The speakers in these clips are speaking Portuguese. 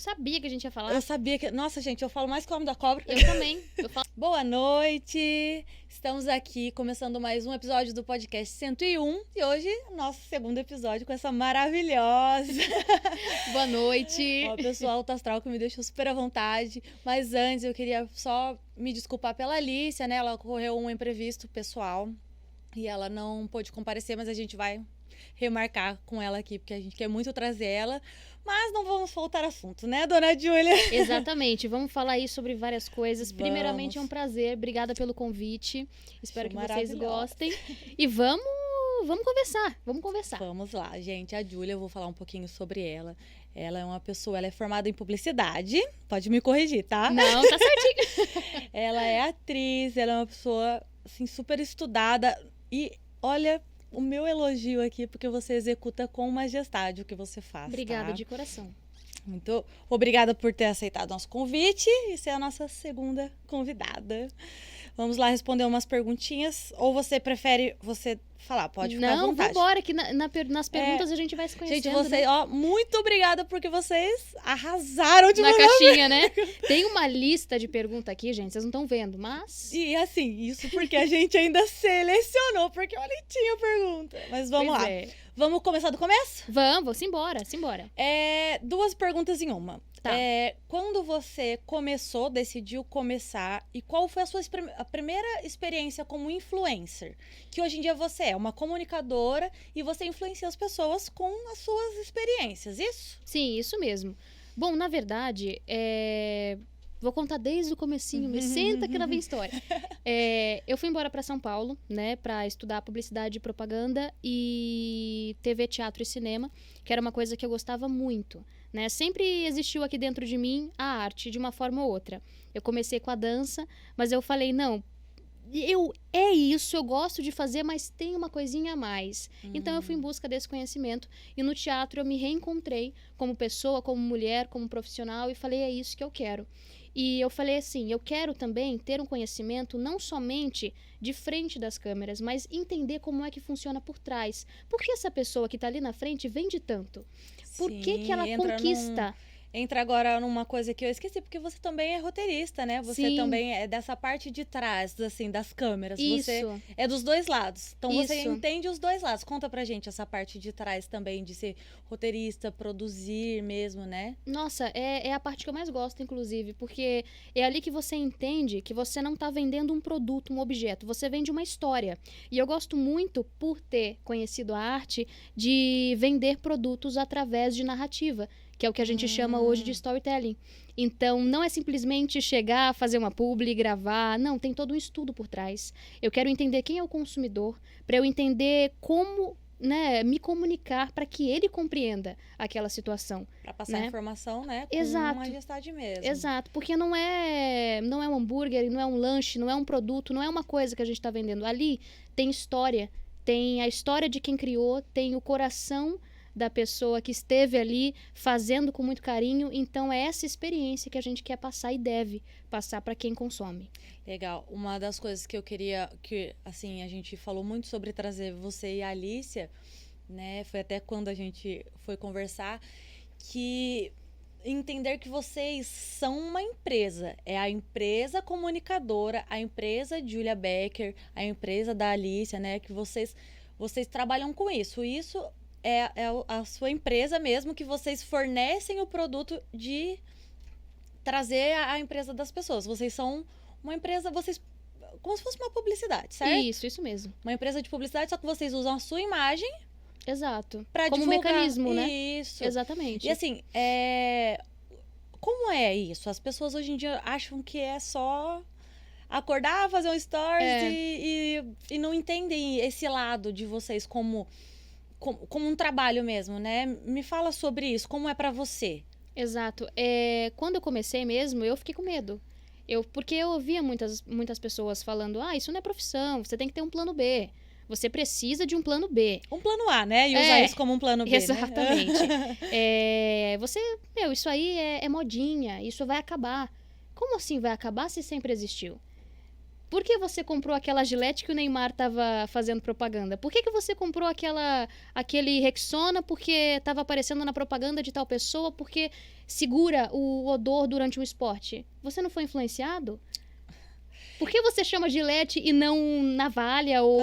sabia que a gente ia falar. Eu sabia que... Nossa, gente, eu falo mais que o homem da cobra. Eu também. Boa noite! Estamos aqui começando mais um episódio do podcast 101 e hoje nosso segundo episódio com essa maravilhosa... Boa noite! Ó, pessoal, alto astral que me deixou super à vontade. Mas antes eu queria só me desculpar pela Alicia, né? Ela ocorreu um imprevisto pessoal e ela não pôde comparecer, mas a gente vai remarcar com ela aqui, porque a gente quer muito trazer ela. Mas não vamos faltar assunto, né, dona Júlia? Exatamente, vamos falar aí sobre várias coisas. Primeiramente, é um prazer, obrigada pelo convite. Espero que vocês gostem. E vamos conversar, Vamos lá, gente. A Júlia, eu vou falar um pouquinho sobre ela. Ela é uma pessoa, ela é formada em publicidade. Pode me corrigir, tá? Não, tá certinho. Ela é atriz, ela é uma pessoa, assim, super estudada. E, olha, o meu elogio aqui, porque você executa com majestade o que você faz. Obrigada, tá? de coração. Muito obrigada por ter aceitado nosso convite e ser a nossa segunda convidada. Vamos lá responder umas perguntinhas. Ou você prefere falar? Pode ficar à vontade. Não, vambora, que nas perguntas a gente vai se conhecendo. Gente, né? ó, muito obrigada porque vocês arrasaram de na caixinha, né? Tem uma lista de perguntas aqui, gente, vocês não estão vendo, mas... E assim, isso porque a gente ainda selecionou, porque olha, tinha pergunta. Mas vamos lá. Vamos começar do começo? Vamos, simbora. Duas perguntas em uma. Tá. Quando você decidiu começar, e qual foi a primeira experiência como influencer? Que hoje em dia você é uma comunicadora e você influencia as pessoas com as suas experiências, isso? Sim, isso mesmo. Bom, na verdade, vou contar desde o comecinho, me senta que lá vem história. Eu fui embora para São Paulo, né, para estudar publicidade e propaganda e TV, teatro e cinema, que era uma coisa que eu gostava muito, né? Sempre existiu aqui dentro de mim a arte, de uma forma ou outra. Eu comecei com a dança, mas eu falei, não, eu gosto de fazer, mas tem uma coisinha a mais. Então eu fui em busca desse conhecimento e no teatro eu me reencontrei como pessoa, como mulher, como profissional e falei, é isso que eu quero. E eu falei assim, eu quero também ter um conhecimento não somente de frente das câmeras, mas entender como é que funciona por trás. Por que essa pessoa que está ali na frente vende tanto? Por que ela conquista? Entra agora numa coisa que eu esqueci, porque você também é roteirista, né? Você Sim. também é dessa parte de trás, assim, das câmeras. Isso. Você é dos dois lados. Então você Isso. entende os dois lados. Conta pra gente essa parte de trás também, de ser roteirista, produzir mesmo, né? Nossa, é a parte que eu mais gosto, inclusive, porque é ali que você entende que você não tá vendendo um produto, um objeto, você vende uma história. E eu gosto muito, por ter conhecido a arte, de vender produtos através de narrativa, que é o que a gente chama hoje de storytelling. Então, não é simplesmente chegar, fazer uma publi, gravar. Não, tem todo um estudo por trás. Eu quero entender quem é o consumidor, para eu entender como, né, me comunicar para que ele compreenda aquela situação. Para passar informação, né? Com Exato. majestade mesmo. Exato, porque não é um hambúrguer, não é um lanche, não é um produto, não é uma coisa que a gente está vendendo. Ali tem história, tem a história de quem criou, tem o coração da pessoa que esteve ali fazendo com muito carinho. Então é essa experiência que a gente quer passar e deve passar para quem consome. Legal. Uma das coisas que eu queria, que assim, a gente falou muito sobre trazer você e a Alicia, né? Foi até quando a gente foi conversar, que entender que vocês são uma empresa. É a empresa comunicadora, a empresa Julia Becker, a empresa da Alicia, né? Que vocês trabalham com isso. Isso é a sua empresa mesmo, que vocês fornecem o produto de trazer a empresa das pessoas. Vocês são uma empresa, como se fosse uma publicidade, certo? Isso mesmo. Uma empresa de publicidade, só que vocês usam a sua imagem. Exato. Pra como divulgar. Mecanismo, né? Isso. Exatamente. E assim, como é isso? As pessoas hoje em dia acham que é só acordar, fazer um stories e não entendem esse lado de vocês como um trabalho mesmo, né? Me fala sobre isso, como é pra você? Exato. Quando eu comecei mesmo, eu fiquei com medo. Porque eu ouvia muitas pessoas falando, isso não é profissão, você tem que ter um plano B. Você precisa de um plano B. Um plano A, né? E usar isso como um plano B, exatamente. Né? Isso aí é modinha, isso vai acabar. Como assim vai acabar se sempre existiu? Por que você comprou aquela Gillette que o Neymar estava fazendo propaganda? Por que você comprou aquele Rexona porque estava aparecendo na propaganda de tal pessoa porque segura o odor durante o esporte? Você não foi influenciado? Por que você chama Gillette e não navalha ou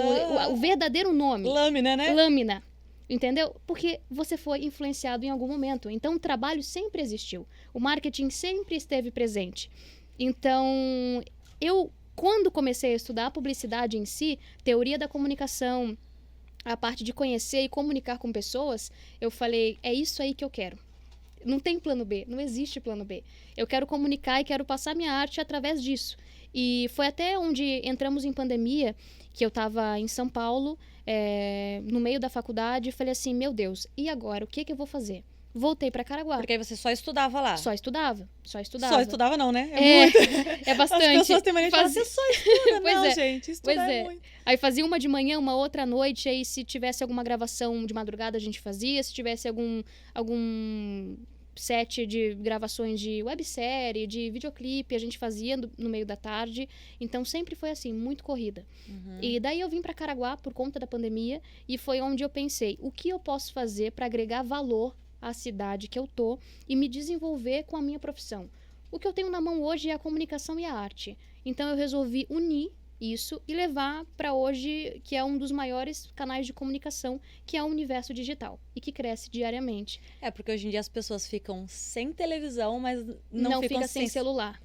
o verdadeiro nome? Lâmina, né? Lâmina. Entendeu? Porque você foi influenciado em algum momento. Então, o trabalho sempre existiu. O marketing sempre esteve presente. Então, quando comecei a estudar a publicidade em si, teoria da comunicação, a parte de conhecer e comunicar com pessoas, eu falei, é isso aí que eu quero. Não tem plano B, não existe plano B. Eu quero comunicar e quero passar minha arte através disso. E foi até onde entramos em pandemia, que eu estava em São Paulo, no meio da faculdade, e falei assim, meu Deus, e agora? O que eu vou fazer? Voltei para Caraguá. Porque aí você só estudava lá. Só estudava. Só estudava não, né? Muito. É bastante. As pessoas têm mania de falar, você só estuda. Pois não, gente, estudar é muito. Aí fazia uma de manhã, uma outra à noite, aí se tivesse alguma gravação de madrugada a gente fazia, se tivesse algum set de gravações de websérie, de videoclipe, a gente fazia no meio da tarde. Então, sempre foi assim, muito corrida. Uhum. E daí eu vim para Caraguá por conta da pandemia e foi onde eu pensei, o que eu posso fazer para agregar valor à cidade que eu tô e me desenvolver com a minha profissão. O que eu tenho na mão hoje é a comunicação e a arte. Então, eu resolvi unir isso e levar para hoje, que é um dos maiores canais de comunicação, que é o universo digital e que cresce diariamente. Porque hoje em dia as pessoas ficam sem televisão, mas não ficam fica sem celular.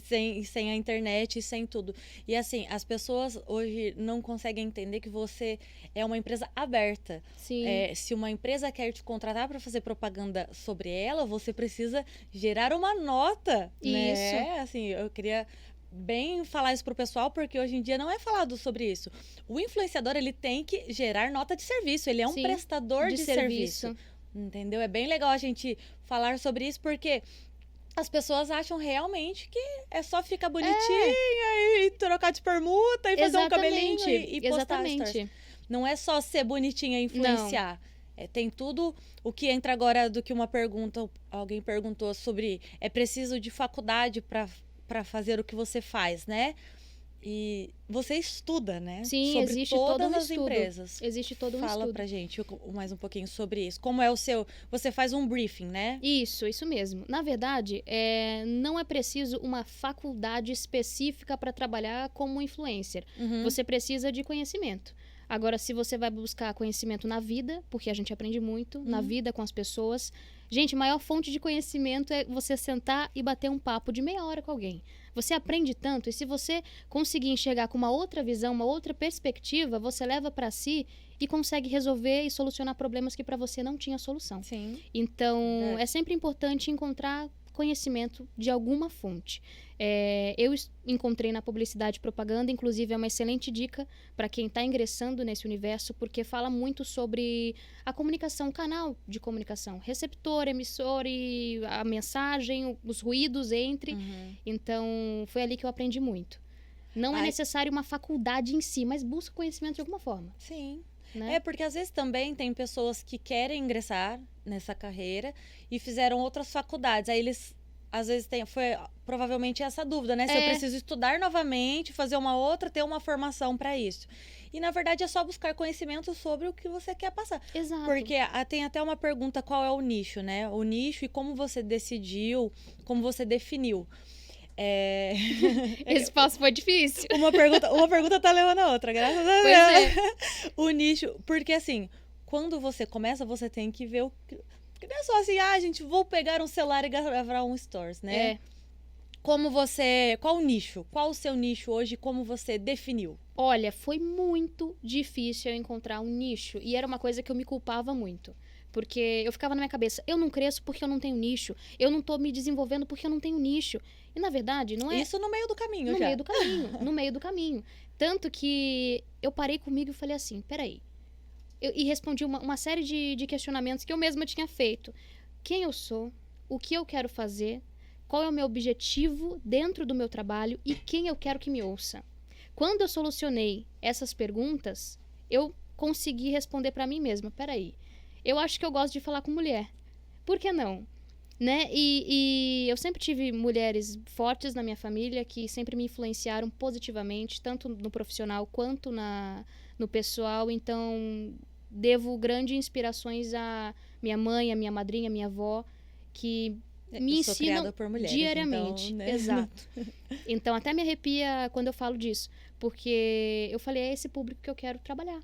Sem a internet e sem tudo. E assim, as pessoas hoje não conseguem entender que você é uma empresa aberta. Sim. Se uma empresa quer te contratar para fazer propaganda sobre ela, você precisa gerar uma nota. Isso. Né? Assim, eu queria bem falar isso pro pessoal, porque hoje em dia não é falado sobre isso. O influenciador, ele tem que gerar nota de serviço, ele é um Sim, prestador de serviço. Entendeu? É bem legal a gente falar sobre isso, porque as pessoas acham realmente que é só ficar bonitinha e trocar de permuta e fazer um cabelinho e postar stories. Não é só ser bonitinha e influenciar. Tem tudo o que entra agora do que uma pergunta, alguém perguntou sobre, é preciso de faculdade para fazer o que você faz, né? E você estuda, né? Sim, sobre existe todas todo um as estudo. empresas. Existe todo um Fala estudo. pra gente mais um pouquinho sobre isso. Como é o seu... Você faz um briefing, né? Isso mesmo. Na verdade, não é preciso uma faculdade específica para trabalhar como influencer. Uhum. Você precisa de conhecimento. Agora, se você vai buscar conhecimento na vida, porque a gente aprende muito na vida com as pessoas. Gente, a maior fonte de conhecimento é você sentar e bater um papo de meia hora com alguém. Você aprende tanto, e se você conseguir enxergar com uma outra visão, uma outra perspectiva, você leva para si e consegue resolver e solucionar problemas que para você não tinha solução. Sim. Então, é sempre importante encontrar conhecimento de alguma fonte. Eu encontrei na publicidade e propaganda, inclusive é uma excelente dica para quem está ingressando nesse universo, porque fala muito sobre a comunicação, o canal de comunicação, receptor, emissor e a mensagem, os ruídos entre. Então, foi ali que eu aprendi muito. Não é necessário uma faculdade em si, mas busca conhecimento de alguma forma. Sim. Né? Porque às vezes também tem pessoas que querem ingressar nessa carreira e fizeram outras faculdades. Aí eles, às vezes, foi provavelmente essa dúvida, né? Se eu preciso estudar novamente, fazer uma outra, ter uma formação para isso. E, na verdade, é só buscar conhecimento sobre o que você quer passar. Exato. Porque tem até uma pergunta, qual é o nicho, né? O nicho e como você decidiu, como você definiu. Esse passo foi difícil. Uma pergunta tá levando a outra, graças a Deus. Pois é. O nicho, porque assim, quando você começa, você tem que ver porque não é só assim, gente, vou pegar um celular e gravar um stories, né? Qual o nicho? Qual o seu nicho hoje? Como você definiu? Olha, foi muito difícil eu encontrar um nicho. E era uma coisa que eu me culpava muito. Porque eu ficava na minha cabeça, eu não cresço porque eu não tenho nicho. Eu não tô me desenvolvendo porque eu não tenho nicho. E, na verdade, não é... Isso no meio do caminho, no meio do caminho. Tanto que eu parei comigo e falei assim, peraí. E respondi uma série de questionamentos que eu mesma tinha feito. Quem eu sou? O que eu quero fazer? Qual é o meu objetivo dentro do meu trabalho? E quem eu quero que me ouça? Quando eu solucionei essas perguntas, eu consegui responder para mim mesma. Peraí, eu acho que eu gosto de falar com mulher. Por que não? Né? E eu sempre tive mulheres fortes na minha família que sempre me influenciaram positivamente, tanto no profissional quanto no pessoal. Então, devo grandes inspirações à minha mãe, à minha madrinha, à minha avó, que me Eu sou ensinam criada por mulheres, diariamente. então, né? Exato. Então, até me arrepia quando eu falo disso, porque eu falei, é esse público que eu quero trabalhar.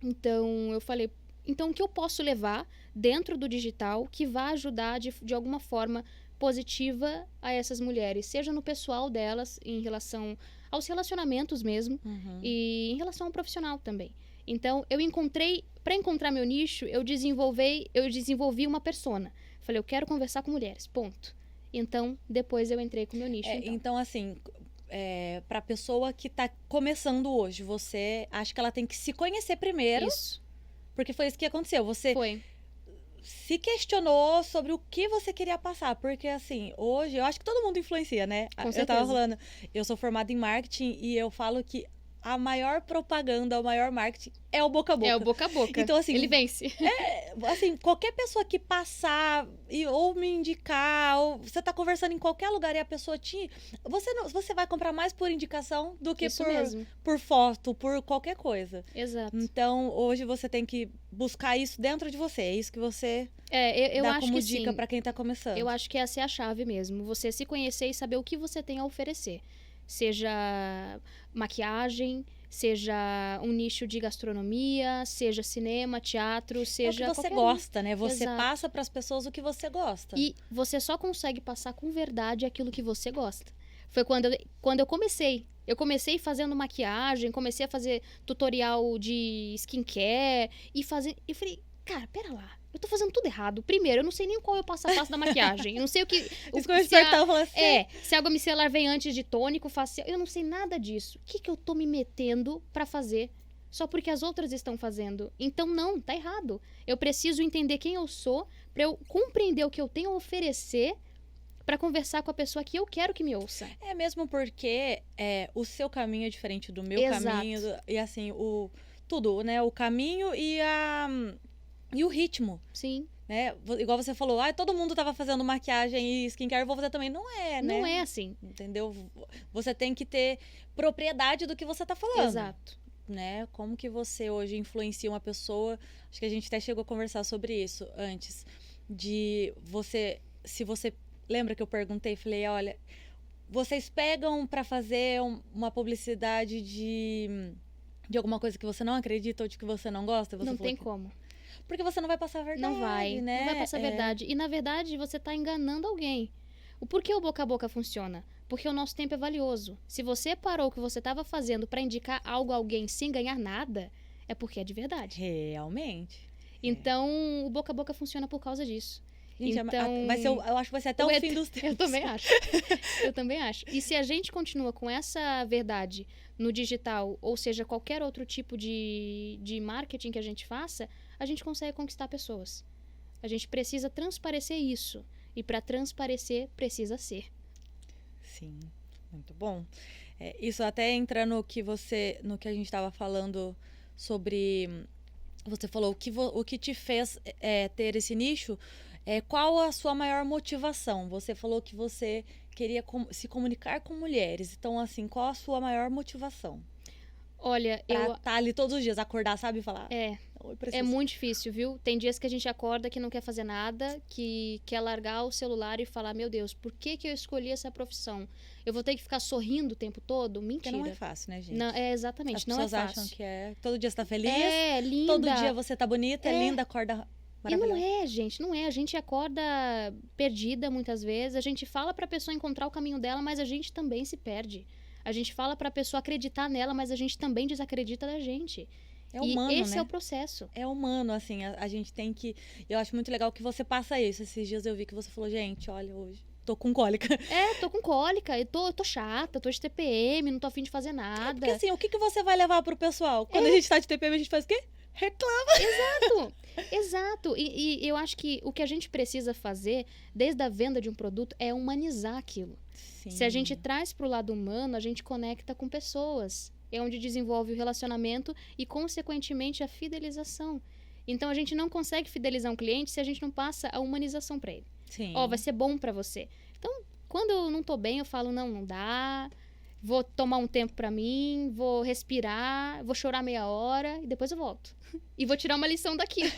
Então, eu falei, então o que eu posso levar dentro do digital que vai ajudar de alguma forma positiva a essas mulheres, seja no pessoal delas, em relação aos relacionamentos mesmo, e em relação ao profissional também. Então, para encontrar meu nicho, eu desenvolvi uma persona. Falei, eu quero conversar com mulheres, ponto. Então, depois eu entrei com o meu nicho. Então, assim, para a pessoa que está começando hoje, você acha que ela tem que se conhecer primeiro? Isso. Porque foi isso que aconteceu. Você Foi. se questionou sobre o que você queria passar. Porque, assim, hoje, eu acho que todo mundo influencia, né? Com certeza. Eu tava falando, eu sou formada em marketing e eu falo que a maior propaganda, o maior marketing é o boca a boca. É o boca a boca. Então, assim, ele vence. Assim, qualquer pessoa que passar ou me indicar, ou você tá conversando em qualquer lugar e a pessoa te... Você vai comprar mais por indicação do que Isso mesmo. por foto, por qualquer coisa. Exato. Então, hoje você tem que buscar isso dentro de você. É isso que você eu dá acho como que dica sim. para quem tá começando. Eu acho que essa é a chave mesmo. Você se conhecer e saber o que você tem a oferecer. Seja maquiagem, seja um nicho de gastronomia, seja cinema, teatro, seja é o que você qualquer gosta, né? Você Exato. passa para as pessoas o que você gosta. E você só consegue passar com verdade aquilo que você gosta. Foi quando eu comecei. Eu comecei fazendo maquiagem, comecei a fazer tutorial de skincare e falei, cara, pera lá. Eu tô fazendo tudo errado. Primeiro, eu não sei nem qual é o passo a passo da maquiagem. Eu não sei o que... Isso que eu espertava, falar assim... se a água micelar vem antes de tônico, facial... Eu não sei nada disso. O que eu tô me metendo pra fazer? Só porque as outras estão fazendo. Então, não, tá errado. Eu preciso entender quem eu sou pra eu compreender o que eu tenho a oferecer pra conversar com a pessoa que eu quero que me ouça. É mesmo porque o seu caminho é diferente do meu Exato. caminho. E assim, tudo, né? O caminho e o ritmo. Sim. Né? Igual você falou, todo mundo tava fazendo maquiagem e skincare, eu vou fazer também. Não é, né? Não é assim. Entendeu? Você tem que ter propriedade do que você tá falando. Exato. Né? Como que você hoje influencia uma pessoa? Acho que a gente até chegou a conversar sobre isso antes. De você... Se você... Lembra que eu perguntei? Falei, olha... Vocês pegam pra fazer uma publicidade de alguma coisa que você não acredita ou de que você não gosta? Você não falou tem como. Porque você não vai passar a verdade, não vai, né? Não vai passar a verdade. E, na verdade, você tá enganando alguém. Por que o boca a boca funciona? Porque o nosso tempo é valioso. Se você parou o que você estava fazendo para indicar algo a alguém sem ganhar nada, é porque é de verdade. Realmente. Então, o boca a boca funciona por causa disso. Gente, então, eu acho que vai ser até o fim dos tempos. Eu também acho. Eu também acho. E se a gente continua com essa verdade no digital, ou seja, qualquer outro tipo de marketing que a gente faça, a gente consegue conquistar pessoas. A gente precisa transparecer isso. E para transparecer, precisa ser. Sim, muito bom. Isso até entra no que a gente estava falando sobre... Você falou o que te fez ter esse nicho. Qual a sua maior motivação? Você falou que você queria se comunicar com mulheres. Então, assim, qual a sua maior motivação? Olha, pra estar ali todos os dias, acordar, sabe? E falar... É muito difícil, viu? Tem dias que a gente acorda que não quer fazer nada, que quer largar o celular e falar, meu Deus, por que eu escolhi essa profissão? Eu vou ter que ficar sorrindo o tempo todo? Mentira. Porque não é fácil, né, gente? Não, exatamente, não é fácil. As pessoas acham que todo dia você tá feliz. Linda. Todo dia você tá bonita, linda, acorda maravilhosa. E não é, gente, não é. A gente acorda perdida muitas vezes, a gente fala pra pessoa encontrar o caminho dela, mas a gente também se perde. A gente fala pra pessoa acreditar nela, mas a gente também desacredita da gente. É humano, e esse né? é o processo. É humano, assim, a gente tem que... Eu acho muito legal que você passa isso. Esses dias eu vi que você falou, gente, olha, hoje tô com cólica. Tô com cólica, eu tô chata, tô de TPM, não tô a fim de fazer nada. Porque assim, o que você vai levar pro pessoal? Quando a gente tá de TPM, a gente faz o quê? Reclama. Exato. E eu acho que o que a gente precisa fazer, desde a venda de um produto, é humanizar aquilo. Sim. Se a gente traz pro lado humano, a gente conecta com pessoas. É onde desenvolve o relacionamento e, consequentemente, a fidelização. Então, a gente não consegue fidelizar um cliente se a gente não passa a humanização para ele. Sim. Ó, vai ser bom pra você. Então, quando eu não tô bem, eu falo, não dá. Vou tomar um tempo pra mim, vou respirar, vou chorar meia hora e depois eu volto. E vou tirar uma lição daquilo.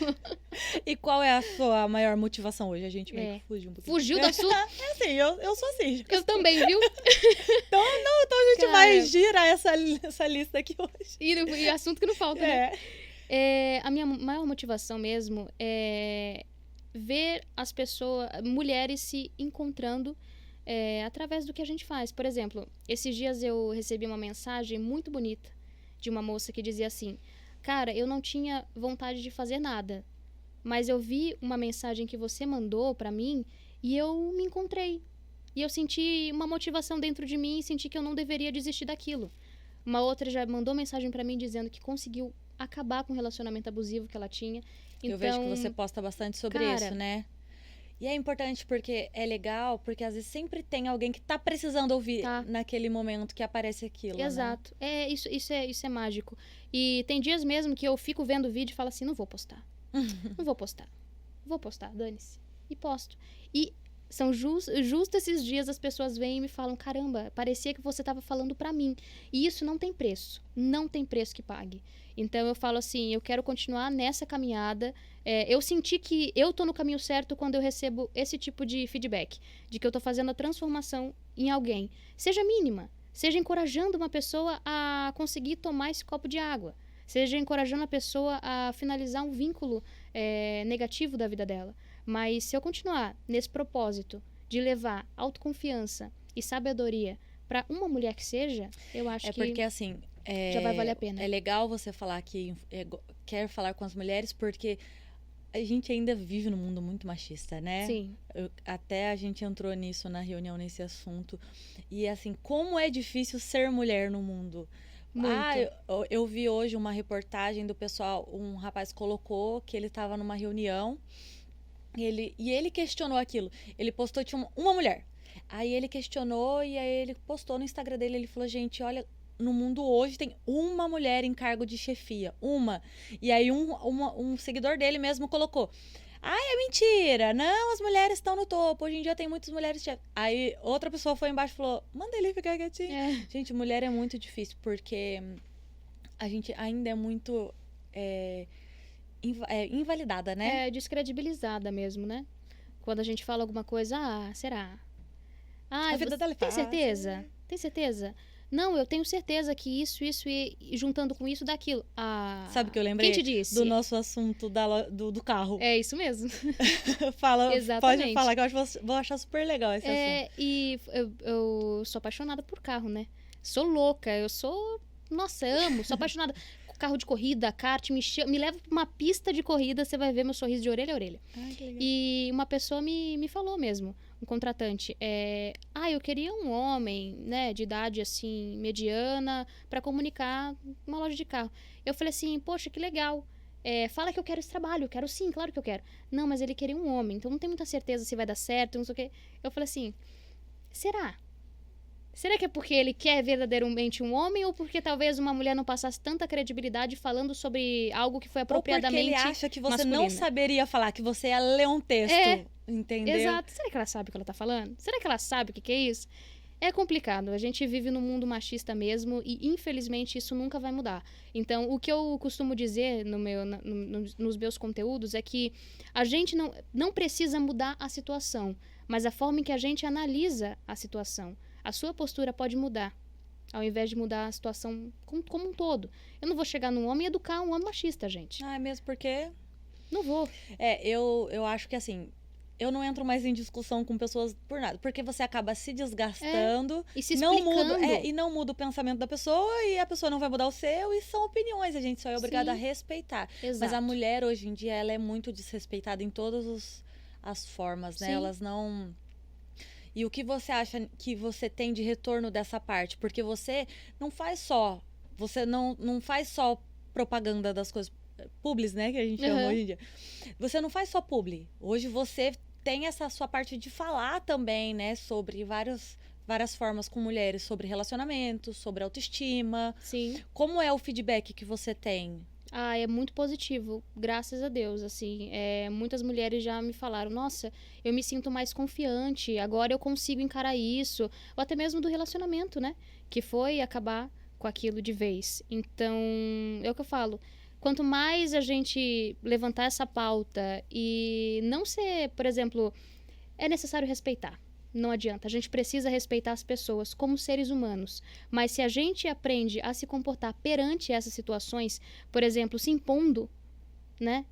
E qual é a sua maior motivação hoje? A gente meio que fugiu um pouquinho. Fugiu do assunto? É assim, eu sou assim. Eu também, viu? Então a gente vai girar essa lista aqui hoje. E assunto que não falta, né? A minha maior motivação mesmo é ver as pessoas, mulheres se encontrando através do que a gente faz. Por exemplo, esses dias eu recebi uma mensagem muito bonita de uma moça que dizia assim: cara, eu não tinha vontade de fazer nada, mas eu vi uma mensagem que você mandou pra mim e eu me encontrei. E eu senti uma motivação dentro de mim e senti que eu não deveria desistir daquilo. Uma outra já mandou mensagem pra mim dizendo que conseguiu acabar com o relacionamento abusivo que ela tinha. Então, eu vejo que você posta bastante sobre isso, né? E é importante porque é legal, porque às vezes sempre tem alguém que tá precisando ouvir naquele momento que aparece aquilo. Exato. Né? Isso é mágico. E tem dias mesmo que eu fico vendo o vídeo e falo assim, não vou postar. Não vou postar. Vou postar, dane-se. E posto. E são justo esses dias as pessoas vêm e me falam, caramba, parecia que você estava falando pra mim. E isso não tem preço. Não tem preço que pague. Então eu falo assim, eu quero continuar nessa caminhada. Eu senti que eu tô no caminho certo quando eu recebo esse tipo de feedback. De que eu tô fazendo a transformação em alguém. Seja mínima. Seja encorajando uma pessoa a conseguir tomar esse copo de água. Seja encorajando a pessoa a finalizar um vínculo negativo da vida dela. Mas se eu continuar nesse propósito de levar autoconfiança e sabedoria para uma mulher que seja, eu acho que... porque assim... já vai valer a pena. É legal você falar que quer falar com as mulheres, porque a gente ainda vive num mundo muito machista, né? Sim. Até a gente entrou nisso na reunião, nesse assunto. E assim, como é difícil ser mulher no mundo. Muito. Eu vi hoje uma reportagem do pessoal, um rapaz colocou que ele estava numa reunião e ele questionou aquilo. Ele postou, tinha uma mulher. Aí ele questionou e aí ele postou no Instagram dele, ele falou, gente, olha... No mundo hoje tem uma mulher em cargo de chefia. Uma. E aí um seguidor dele mesmo colocou. É mentira. Não, as mulheres estão no topo. Hoje em dia tem muitas mulheres chefes. Aí outra pessoa foi embaixo e falou, manda ele ficar quietinho. Gente, mulher é muito difícil, porque a gente ainda é muito invalidada, né? Descredibilizada mesmo, né? Quando a gente fala alguma coisa, será? A vida dela é tem fácil. certeza? Tem certeza? Não, eu tenho certeza que isso e juntando com isso, daquilo. Sabe o que eu lembrei? Quem te disse? Do nosso assunto do carro. É isso mesmo. Pode falar, que eu vou achar super legal esse assunto. E eu sou apaixonada por carro, né? Sou louca, nossa, amo, sou apaixonada. Carro de corrida, kart, me leva pra uma pista de corrida, você vai ver meu sorriso de orelha a orelha. Que legal. E uma pessoa me falou mesmo, um contratante, eu queria um homem, né, de idade, assim, mediana, pra comunicar uma loja de carro. Eu falei assim, poxa, que legal. Fala que eu quero esse trabalho, eu quero sim, claro que eu quero. Não, mas ele queria um homem, então não tem muita certeza se vai dar certo, não sei o quê. Eu falei assim, será? Será que é porque ele quer verdadeiramente um homem ou porque talvez uma mulher não passasse tanta credibilidade falando sobre algo que foi apropriadamente ou porque ele acha que você masculino? não saberia falar, que você ia ler um texto, entendeu? Exato. Será que ela sabe o que ela tá falando? Será que ela sabe o que é isso? É complicado. A gente vive num mundo machista mesmo e, infelizmente, isso nunca vai mudar. Então, o que eu costumo dizer nos meus conteúdos é que a gente não precisa mudar a situação, mas a forma em que a gente analisa a situação. A sua postura pode mudar, ao invés de mudar a situação como um todo. Eu não vou chegar num homem e educar um homem machista, gente. Mesmo porque... Não vou. Eu acho que assim, eu não entro mais em discussão com pessoas por nada, porque você acaba se desgastando e se explicando. E não muda o pensamento da pessoa e a pessoa não vai mudar o seu e são opiniões, a gente só é obrigado a respeitar. Exato. Mas a mulher hoje em dia, ela é muito desrespeitada em todas as formas, né? Sim. Elas não... E o que você acha que você tem de retorno dessa parte? Porque você não faz só propaganda das coisas, publis, né, que a gente chama hoje em dia. Você não faz só publi. Hoje você tem essa sua parte de falar também, né, sobre várias formas com mulheres, sobre relacionamentos, sobre autoestima. Sim. Como é o feedback que você tem Ah, é muito positivo, graças a Deus, assim, muitas mulheres já me falaram, nossa, eu me sinto mais confiante, agora eu consigo encarar isso, ou até mesmo do relacionamento, né, que foi acabar com aquilo de vez. Então, é o que eu falo, quanto mais a gente levantar essa pauta e não ser, por exemplo, é necessário respeitar. Não adianta. A gente precisa respeitar as pessoas como seres humanos. Mas se a gente aprende a se comportar perante essas situações, por exemplo, se impondo, né?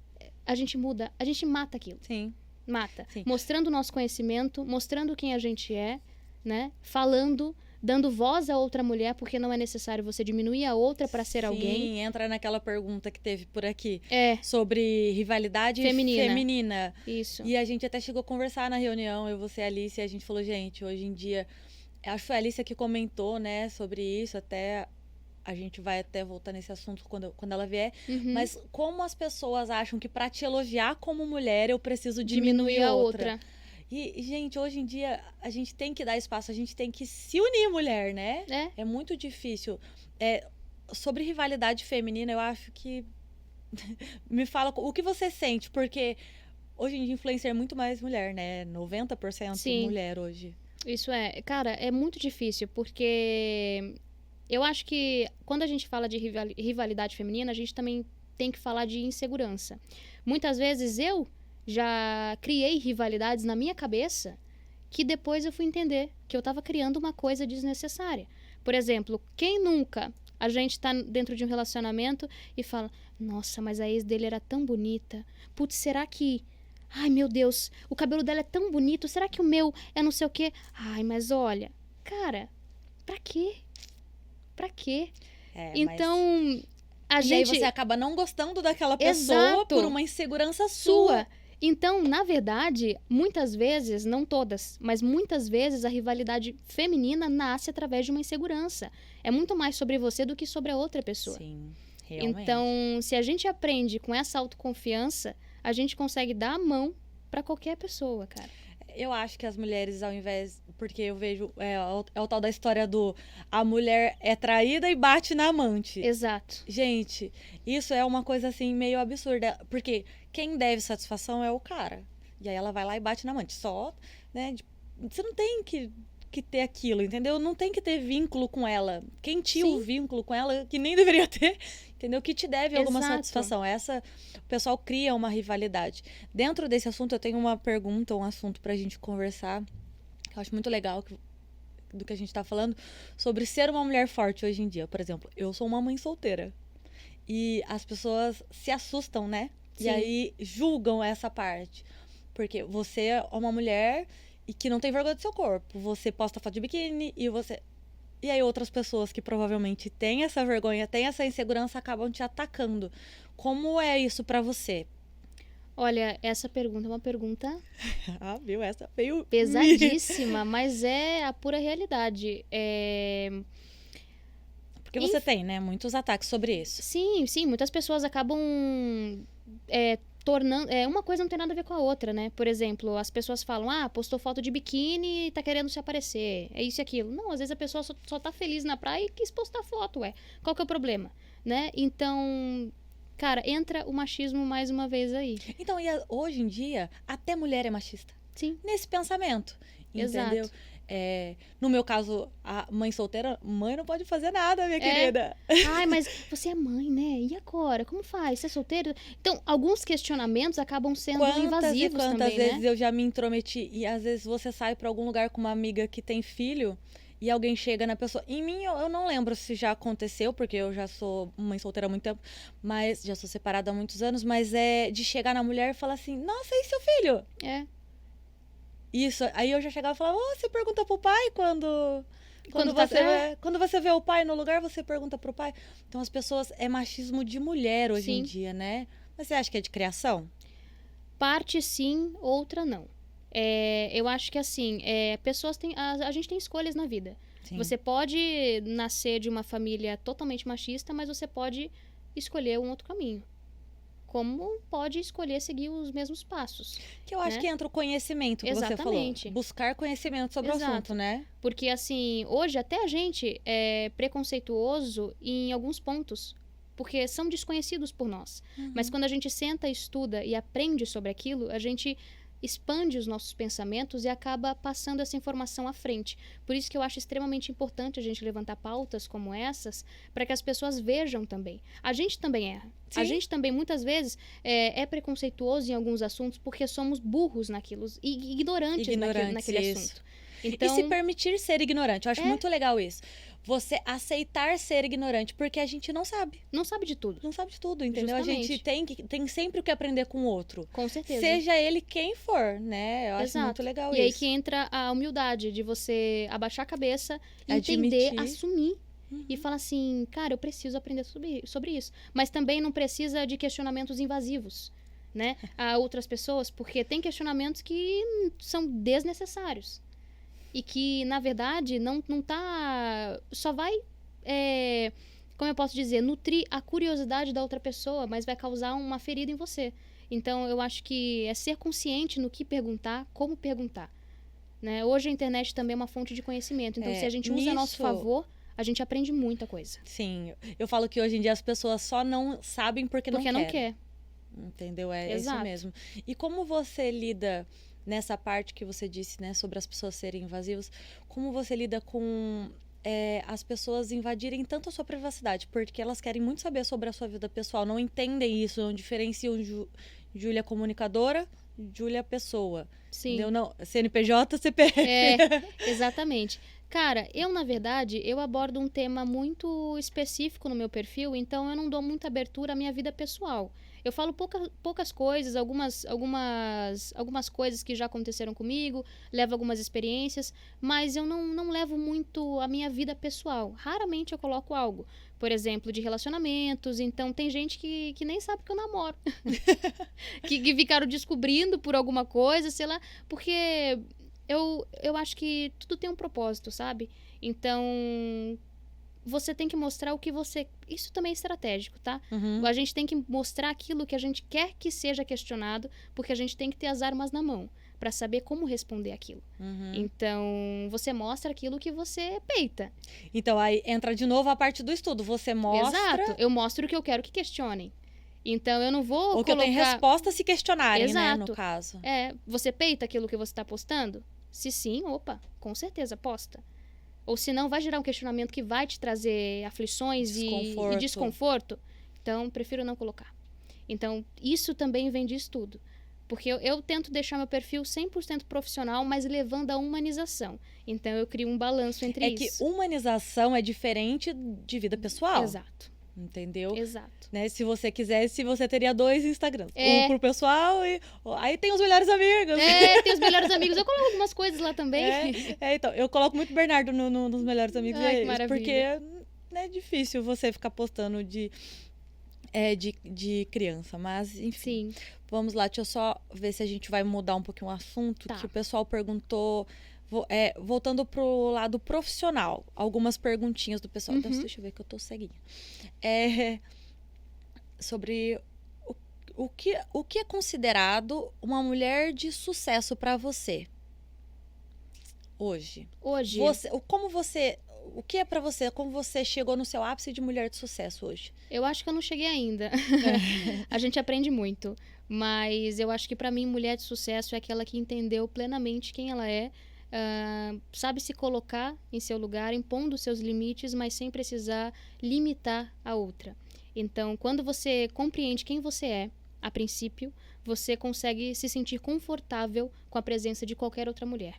A gente muda, a gente mata aquilo. Sim. Mata. Sim. Mostrando o nosso conhecimento, mostrando quem a gente é, né? Falando, dando voz a outra mulher, porque não é necessário você diminuir a outra para ser alguém. Sim, entra naquela pergunta que teve por aqui. É. Sobre rivalidade feminina. Isso. E a gente até chegou a conversar na reunião, eu, você e a Alice, e a gente falou, gente, hoje em dia... Acho que foi a Alice que comentou, né, sobre isso, até... A gente vai até voltar nesse assunto quando ela vier. Uhum. Mas como as pessoas acham que para te elogiar como mulher, eu preciso diminuir a outra. E, gente, hoje em dia, a gente tem que dar espaço, a gente tem que se unir, mulher, né? É muito difícil. Sobre rivalidade feminina, eu acho que... Me fala o que você sente, porque hoje em dia influencer é muito mais mulher, né? 90% Sim. mulher hoje. Isso cara, é muito difícil, porque eu acho que quando a gente fala de rivalidade feminina, a gente também tem que falar de insegurança. Muitas vezes eu já criei rivalidades na minha cabeça que depois eu fui entender que eu estava criando uma coisa desnecessária. Por exemplo, quem nunca a gente tá dentro de um relacionamento e fala, nossa, mas a ex dele era tão bonita. Putz, será que... Ai, meu Deus, o cabelo dela é tão bonito, será que o meu é não sei o quê? Ai, mas olha, cara, pra quê? Pra quê? Então, a gente... E aí você acaba não gostando daquela pessoa por uma insegurança sua. Então, na verdade, muitas vezes, não todas, mas muitas vezes a rivalidade feminina nasce através de uma insegurança. É muito mais sobre você do que sobre a outra pessoa. Sim, realmente. Então, se a gente aprende com essa autoconfiança, a gente consegue dar a mão pra qualquer pessoa, cara. Eu acho que as mulheres, ao invés... Porque eu vejo... É o tal da história do... A mulher é traída e bate na amante. Exato. Gente, isso é uma coisa, assim, meio absurda. Porque quem deve satisfação é o cara. E aí ela vai lá e bate na amante. Só, né? Você não tem que ter aquilo, entendeu? Não tem que ter vínculo com ela. Quem tinha o vínculo com ela, que nem deveria ter, entendeu? Que te deve alguma satisfação. O pessoal cria uma rivalidade. Dentro desse assunto, eu tenho uma pergunta, um assunto pra gente conversar, que eu acho muito legal do que a gente tá falando, sobre ser uma mulher forte hoje em dia. Por exemplo, eu sou uma mãe solteira. E as pessoas se assustam, né? Sim. E aí julgam essa parte. Porque você é uma mulher... E que não tem vergonha do seu corpo. Você posta foto de biquíni e aí outras pessoas que provavelmente têm essa vergonha, têm essa insegurança, acabam te atacando. Como é isso pra você? Olha, essa pergunta é uma pergunta... Viu? Essa veio... Pesadíssima, mas é a pura realidade. Porque você tem, né? Muitos ataques sobre isso. Sim, muitas pessoas acabam... tornando... uma coisa não tem nada a ver com a outra, né? Por exemplo, as pessoas falam, postou foto de biquíni e tá querendo se aparecer. É isso e aquilo. Não, às vezes a pessoa só tá feliz na praia e quis postar foto, Qual que é o problema? Né? Então, cara, entra o machismo mais uma vez aí. Então, hoje em dia, até mulher é machista. Sim. Nesse pensamento. Entendeu? Exato. No meu caso, a mãe solteira, mãe não pode fazer nada, minha querida. Ai, mas você é mãe, né? E agora? Como faz? Você é solteira? Então, alguns questionamentos acabam sendo invasivos também, Quantas vezes eu já me intrometi e às vezes você sai pra algum lugar com uma amiga que tem filho e alguém chega na pessoa... Em mim, eu não lembro se já aconteceu, porque eu já sou mãe solteira há muito tempo, mas já sou separada há muitos anos, mas é de chegar na mulher e falar assim, nossa, e seu filho? Isso, aí eu já chegava e falava, você pergunta pro pai quando você vê o pai no lugar, você pergunta pro pai. Então as pessoas, é machismo de mulher hoje em dia, né? Mas você acha que é de criação? Parte sim, outra não. Eu acho que assim, pessoas têm... A gente tem escolhas na vida. Sim. Você pode nascer de uma família totalmente machista, mas você pode escolher um outro caminho. Como pode escolher seguir os mesmos passos. Que eu acho que entra o conhecimento que você falou. Buscar conhecimento sobre o assunto, né? Porque, assim, hoje até a gente é preconceituoso em alguns pontos. porque são desconhecidos por nós. Mas quando a gente senta, estuda e aprende sobre aquilo, a gente expande os nossos pensamentos e acaba passando essa informação à frente. Por isso que eu acho extremamente importante a gente levantar pautas como essas, para que as pessoas vejam também. A gente também erra. Sim. A gente também, muitas vezes, é preconceituoso em alguns assuntos porque somos burros naquilo, e ignorantes naquele isso. assunto. Então, E se permitir ser ignorante. Eu acho muito legal isso. Você aceitar ser ignorante, porque a gente não sabe. não sabe de tudo. Não sabe de tudo, entendeu? Justamente. A gente tem sempre o que aprender com o outro. Com certeza. Seja ele quem for, né? Eu acho Exato. muito legal E isso. aí que entra a humildade de você abaixar a cabeça, Admitir. entender, assumir e falar assim, cara, eu preciso aprender sobre isso. Mas também não precisa de questionamentos invasivos, né? A outras pessoas, porque tem questionamentos que são desnecessários. E que, na verdade, não tá... Só vai, como eu posso dizer, nutrir a curiosidade da outra pessoa, mas vai causar uma ferida em você. Então, eu acho que é ser consciente no que perguntar, como perguntar. Né? Hoje a internet também é uma fonte de conhecimento. Então, se a gente usa a nosso favor, a gente aprende muita coisa. Sim. Eu falo que hoje em dia as pessoas só não sabem porque não quer. Entendeu? É Exato. isso mesmo. E como você lida nessa parte que você disse, né, sobre as pessoas serem invasivas, como você lida com as pessoas invadirem tanto a sua privacidade? Porque elas querem muito saber sobre a sua vida pessoal, não entendem isso, não diferenciam Júlia comunicadora, Júlia pessoa. Sim. Entendeu? Não, CNPJ, CPF. Exatamente. Cara, na verdade, eu abordo um tema muito específico no meu perfil, então eu não dou muita abertura à minha vida pessoal. Eu falo poucas coisas, algumas coisas que já aconteceram comigo, levo algumas experiências, mas eu não levo muito a minha vida pessoal. Raramente eu coloco algo, por exemplo, de relacionamentos. Então, tem gente que nem sabe que eu namoro. que ficaram descobrindo por alguma coisa, sei lá, porque eu acho que tudo tem um propósito, sabe? Então, você tem que mostrar o que você... Isso também é estratégico, tá? A gente tem que mostrar aquilo que a gente quer que seja questionado, porque a gente tem que ter as armas na mão para saber como responder aquilo. Então, você mostra aquilo que você peita. Então, aí entra de novo a parte do estudo. Você mostra... Exato. Eu mostro o que eu quero que questionem. Então, eu não vou Ou que eu tenho resposta se questionarem, Exato. né, no caso. Você peita aquilo que você está postando? Se sim, opa, com certeza, posta. Ou se não, vai gerar um questionamento que vai te trazer aflições e desconforto. Então, prefiro não colocar. Então, isso também vem de estudo. Porque eu tento deixar meu perfil 100% profissional, mas levando a humanização. Então, eu crio um balanço entre isso. É que humanização é diferente de vida pessoal. Exato. Entendeu? Exato. Né? Se você quisesse, você teria 2 Instagrams. Um pro pessoal e... Aí tem os melhores amigos. Tem os melhores amigos. Eu coloco algumas coisas lá também. Então, eu coloco muito Bernardo nos melhores amigos. Ai, que maravilha. Porque é difícil você ficar postando de criança. Mas, enfim. Sim. Vamos lá, deixa eu só ver se a gente vai mudar um pouquinho o assunto. Tá. Que o pessoal perguntou... voltando pro lado profissional, algumas perguntinhas do pessoal. Então, deixa eu ver que eu tô ceguinha. Sobre o que é considerado uma mulher de sucesso para você hoje? O que é para você? Como você chegou no seu ápice de mulher de sucesso hoje? Eu acho que eu não cheguei ainda. A gente aprende muito. Mas eu acho que para mim, mulher de sucesso é aquela que entendeu plenamente quem ela é, sabe se colocar em seu lugar, impondo seus limites, mas sem precisar limitar a outra. Então, quando você compreende quem você é, a princípio, você consegue se sentir confortável com a presença de qualquer outra mulher.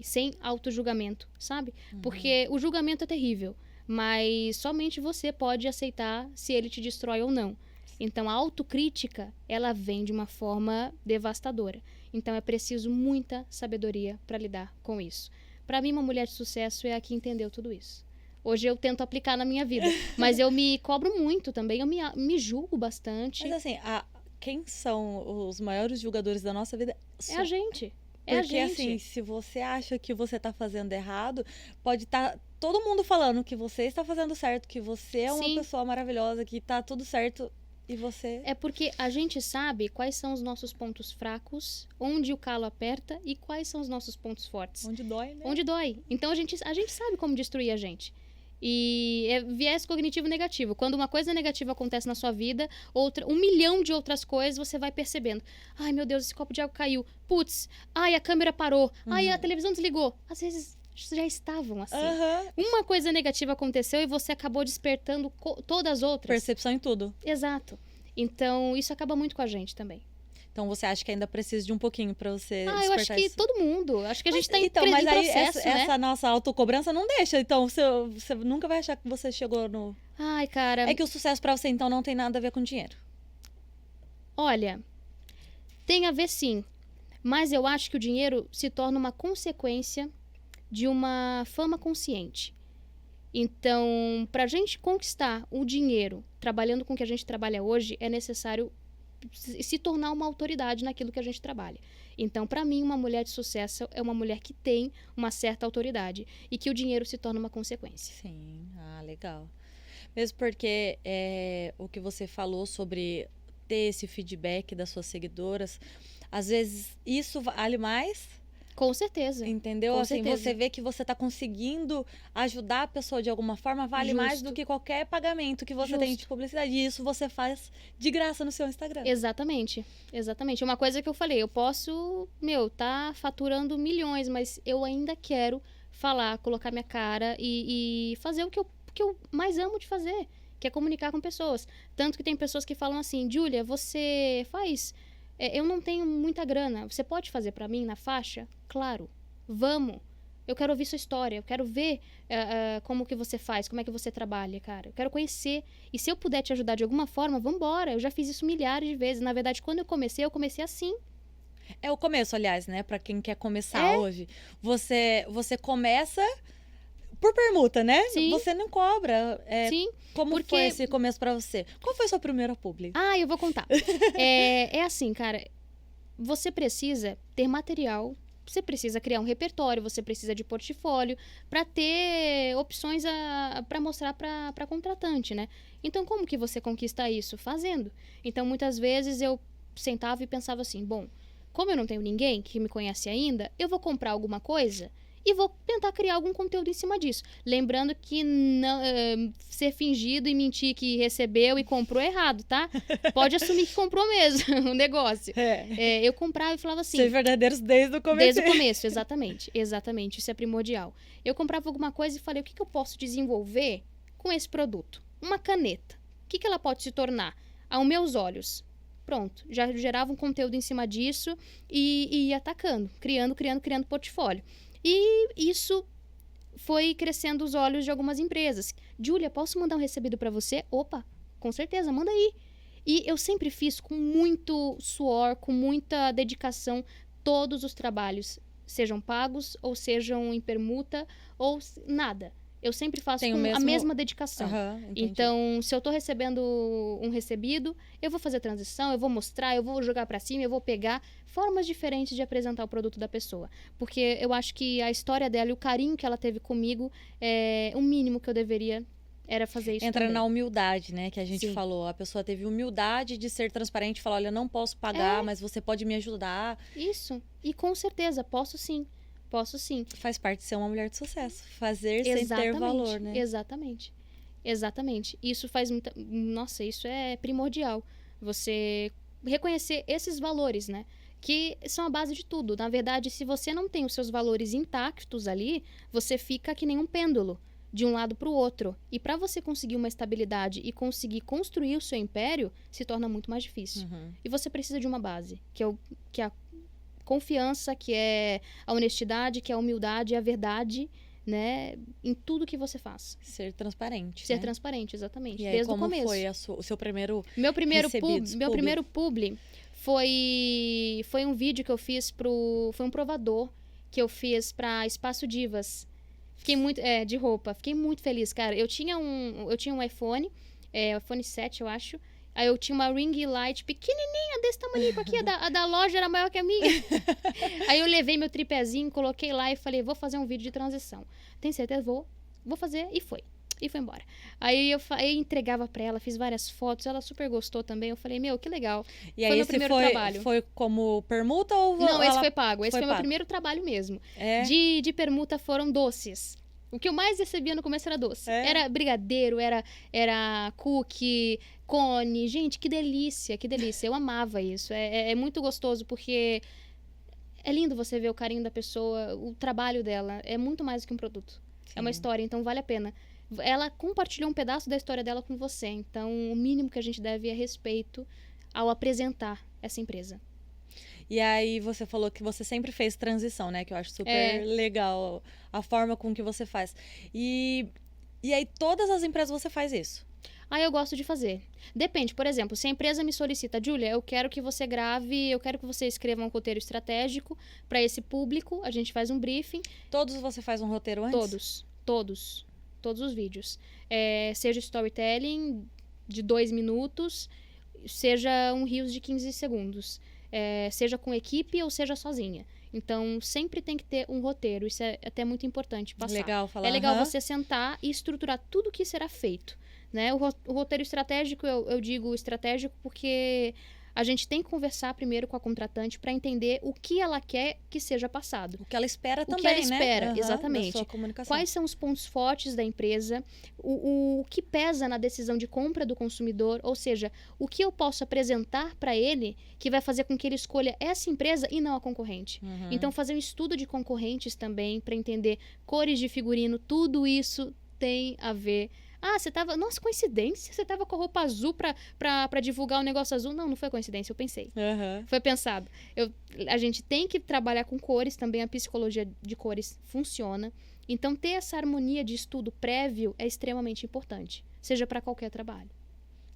Sem auto-julgamento, sabe? Porque o julgamento é terrível, mas somente você pode aceitar se ele te destrói ou não. Então, a autocrítica, ela vem de uma forma devastadora. Então, é preciso muita sabedoria para lidar com isso. Para mim, uma mulher de sucesso é a que entendeu tudo isso. Hoje eu tento aplicar na minha vida, mas eu me cobro muito também, eu me julgo bastante. Mas assim, quem são os maiores julgadores da nossa vida? É a gente. Porque assim, se você acha que você está fazendo errado, pode estar todo mundo falando que você está fazendo certo, que você é uma pessoa maravilhosa, que está tudo certo. E você? É porque a gente sabe quais são os nossos pontos fracos, onde o calo aperta e quais são os nossos pontos fortes. Onde dói, né? Onde dói. Então a gente sabe como destruir a gente. E é viés cognitivo negativo. Quando uma coisa negativa acontece na sua vida, outra, 1 milhão de outras coisas você vai percebendo. Ai, meu Deus, esse copo de água caiu. Putz, ai, a câmera parou. Ai, a televisão desligou. Às vezes já estavam assim. Uma coisa negativa aconteceu e você acabou despertando todas as outras. Percepção em tudo. Exato. Então, isso acaba muito com a gente também. Então, você acha que ainda precisa de um pouquinho pra você despertar eu acho que isso? todo mundo. Acho que a gente tá em mas aí processo, né? essa nossa autocobrança não deixa. Então, você nunca vai achar que você chegou no... Ai, cara... É que o sucesso pra você, então, não tem nada a ver com dinheiro. Olha, tem a ver sim. Mas eu acho que o dinheiro se torna uma consequência de uma fama consciente. Então, pra gente conquistar o dinheiro, trabalhando com o que a gente trabalha hoje, é necessário se tornar uma autoridade naquilo que a gente trabalha. Então, para mim, uma mulher de sucesso é uma mulher que tem uma certa autoridade e que o dinheiro se torna uma consequência. Sim, legal. Mesmo porque o que você falou sobre ter esse feedback das suas seguidoras, às vezes isso vale mais... Com certeza. Entendeu? Com assim, certeza. você vê que você está conseguindo ajudar a pessoa de alguma forma, vale mais do que qualquer pagamento que você tem de publicidade. E isso você faz de graça no seu Instagram. Exatamente. Exatamente. Uma coisa que eu falei, eu posso, tá faturando milhões, mas eu ainda quero falar, colocar minha cara e fazer o que eu mais amo de fazer, que é comunicar com pessoas. Tanto que tem pessoas que falam assim, Júlia, você faz... eu não tenho muita grana. Você pode fazer pra mim na faixa? Claro. Vamos. Eu quero ouvir sua história. Eu quero ver como que você faz, como é que você trabalha, cara. Eu quero conhecer. E se eu puder te ajudar de alguma forma, vambora. Eu já fiz isso milhares de vezes. Na verdade, quando eu comecei assim. É o começo, aliás, né? Pra quem quer começar hoje. Você começa... por permuta, né? Sim. Você não cobra. Sim. Como foi esse começo pra você? Qual foi a sua primeira publi? Eu vou contar. É assim, cara. Você precisa ter material, você precisa criar um repertório, você precisa de portfólio para ter opções para mostrar para contratante, né? Então, como que você conquista isso? Fazendo. Então, muitas vezes eu sentava e pensava assim, bom, como eu não tenho ninguém que me conhece ainda, eu vou comprar alguma coisa e vou tentar criar algum conteúdo em cima disso. Lembrando que não, ser fingido e mentir que recebeu e comprou é errado, tá? Pode assumir que comprou mesmo o negócio. Eu comprava e falava assim... Ser verdadeiros desde o começo. Desde o começo, exatamente. Exatamente, isso é primordial. Eu comprava alguma coisa e falei, o que eu posso desenvolver com esse produto? Uma caneta. O que ela pode se tornar? Aos meus olhos. Pronto, já gerava um conteúdo em cima disso e ia atacando, criando portfólio. E isso foi crescendo os olhos de algumas empresas. Júlia, posso mandar um recebido para você? Opa, com certeza, manda aí. E eu sempre fiz com muito suor, com muita dedicação, todos os trabalhos, sejam pagos ou sejam em permuta ou nada. Eu sempre faço com a mesma dedicação. Então, se eu tô recebendo um recebido, eu vou fazer transição, eu vou mostrar, eu vou jogar para cima, eu vou pegar formas diferentes de apresentar o produto da pessoa. Porque eu acho que a história dela e o carinho que ela teve comigo é o mínimo que eu deveria era fazer isso. Entra na humildade, né, que a gente falou. A pessoa teve humildade de ser transparente e falar, olha, eu não posso pagar, mas você pode me ajudar. Isso. E com certeza, posso sim. Posso sim. Faz parte de ser uma mulher de sucesso. Fazer sem ter valor, né? Exatamente. Isso faz muita... Nossa, isso é primordial. Você reconhecer esses valores, né? Que são a base de tudo. Na verdade, se você não tem os seus valores intactos ali, você fica que nem um pêndulo, de um lado para o outro. E para você conseguir uma estabilidade e conseguir construir o seu império, se torna muito mais difícil. E você precisa de uma base, que é a confiança, que é a honestidade, que é a humildade, a verdade, né? Em tudo que você faz. Ser transparente. Ser transparente, exatamente. E aí, desde como o começo. foi o seu primeiro Meu primeiro publi foi um vídeo que eu fiz foi um provador que eu fiz para Espaço Divas. Fiquei muito de roupa. Fiquei muito feliz, cara. Eu tinha um iPhone, iPhone 7, eu acho. Aí eu tinha uma ring light pequenininha, desse tamanho aqui. A da loja era maior que a minha. Aí eu levei meu tripézinho, coloquei lá e falei, vou fazer um vídeo de transição. Tem certeza? Vou fazer. E foi. E foi embora. Aí eu entregava pra ela, fiz várias fotos. Ela super gostou também. Eu falei, meu, que legal. E aí, meu primeiro trabalho. Foi como permuta ou... Não, esse foi pago. Esse foi meu primeiro trabalho mesmo. É? De permuta foram doces. O que eu mais recebia no começo era doce. É? Era brigadeiro, era cookie, cone. Gente, que delícia, que delícia. Eu amava isso. É muito gostoso, porque é lindo você ver o carinho da pessoa, o trabalho dela. É muito mais do que um produto. É uma Sim. história, então vale a pena. Ela compartilhou um pedaço da história dela com você. Então, o mínimo que a gente deve é respeito ao apresentar essa empresa. E aí você falou que você sempre fez transição, né? Que eu acho super É. legal a forma com que você faz. E aí todas as empresas você faz isso? Eu gosto de fazer. Depende, por exemplo, se a empresa me solicita, Júlia, eu quero que você grave, eu quero que você escreva um roteiro estratégico para esse público, a gente faz um briefing. Todos você faz um roteiro antes? Todos os vídeos. Seja storytelling de 2 minutos, seja um Reels de 15 segundos. Seja com equipe ou seja sozinha. Então, sempre tem que ter um roteiro. Isso é até muito importante passar. Legal falar. É legal aham. você sentar e estruturar tudo o que será feito. Né? O roteiro estratégico, eu digo estratégico porque a gente tem que conversar primeiro com a contratante para entender o que ela quer que seja passado. O que ela espera também, O que ela né? espera, Aham, exatamente. da sua comunicação. Quais são os pontos fortes da empresa, o que pesa na decisão de compra do consumidor, ou seja, o que eu posso apresentar para ele que vai fazer com que ele escolha essa empresa e não a concorrente. Uhum. Então, fazer um estudo de concorrentes também para entender cores de figurino, tudo tem a ver. Você tava. Nossa, coincidência, você tava com a roupa azul pra divulgar o negócio azul. Não foi coincidência, eu pensei. Aham. Foi pensado. A gente tem que trabalhar com cores, também a psicologia de cores funciona. Então, ter essa harmonia de estudo prévio é extremamente importante, seja para qualquer trabalho.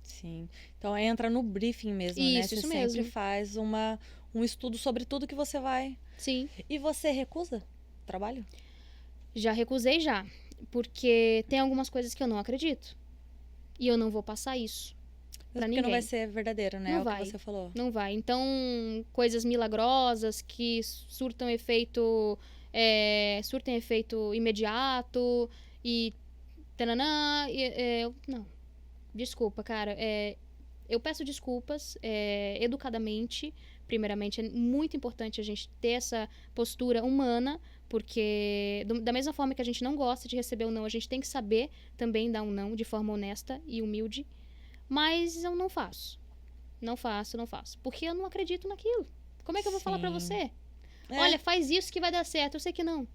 Sim. Então entra no briefing mesmo, né? Isso Você mesmo. sempre faz um estudo sobre tudo que você vai. Sim. E você recusa trabalho? Já recusei já, porque tem algumas coisas que eu não acredito. E eu não vou passar isso pra Porque ninguém. não vai ser verdadeiro, né? Não é o vai. que você falou. Não vai. Então, coisas milagrosas que surtem efeito imediato e tananã, não. Desculpa, cara. Eu peço desculpas educadamente. Primeiramente, é muito importante a gente ter essa postura humana, porque da mesma forma que a gente não gosta de receber um não, a gente tem que saber também dar um não de forma honesta e humilde. Mas eu não faço. Não faço. Porque eu não acredito naquilo. Como é que eu vou falar pra você? Olha, faz isso que vai dar certo. Eu sei que não.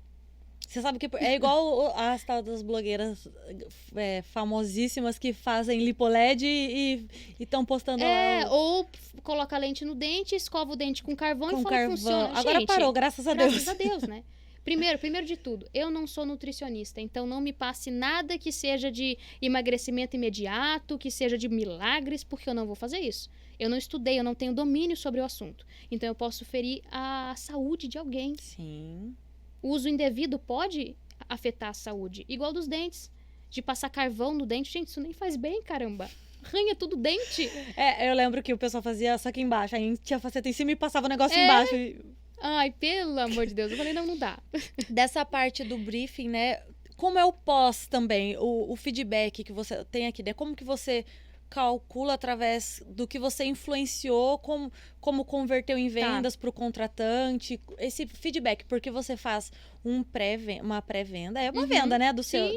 Você sabe que é igual as tal das blogueiras famosíssimas que fazem lipoled e estão postando lá. Ou coloca a lente no dente, escova o dente com carvão e fala carvão. que funciona. Agora gente, parou, graças a Deus. Graças a Deus, né? Primeiro de tudo, eu não sou nutricionista, então não me passe nada que seja de emagrecimento imediato, que seja de milagres, porque eu não vou fazer isso. Eu não estudei, eu não tenho domínio sobre o assunto. Então eu posso ferir a saúde de alguém. Sim. O uso indevido pode afetar a saúde, igual dos dentes. De passar carvão no dente, gente, isso nem faz bem, caramba. Arranha tudo o dente. Eu lembro que o pessoal fazia só aqui embaixo, aí tinha faceta em cima e passava o negócio embaixo. Ai, pelo amor de Deus. Eu falei, não dá. Dessa parte do briefing, né? Como é o pós também, o feedback que você tem aqui, né? Como que você calcula através do que você influenciou, como converteu em vendas para o contratante, esse feedback, porque você faz uma pré-venda, é uma venda, né,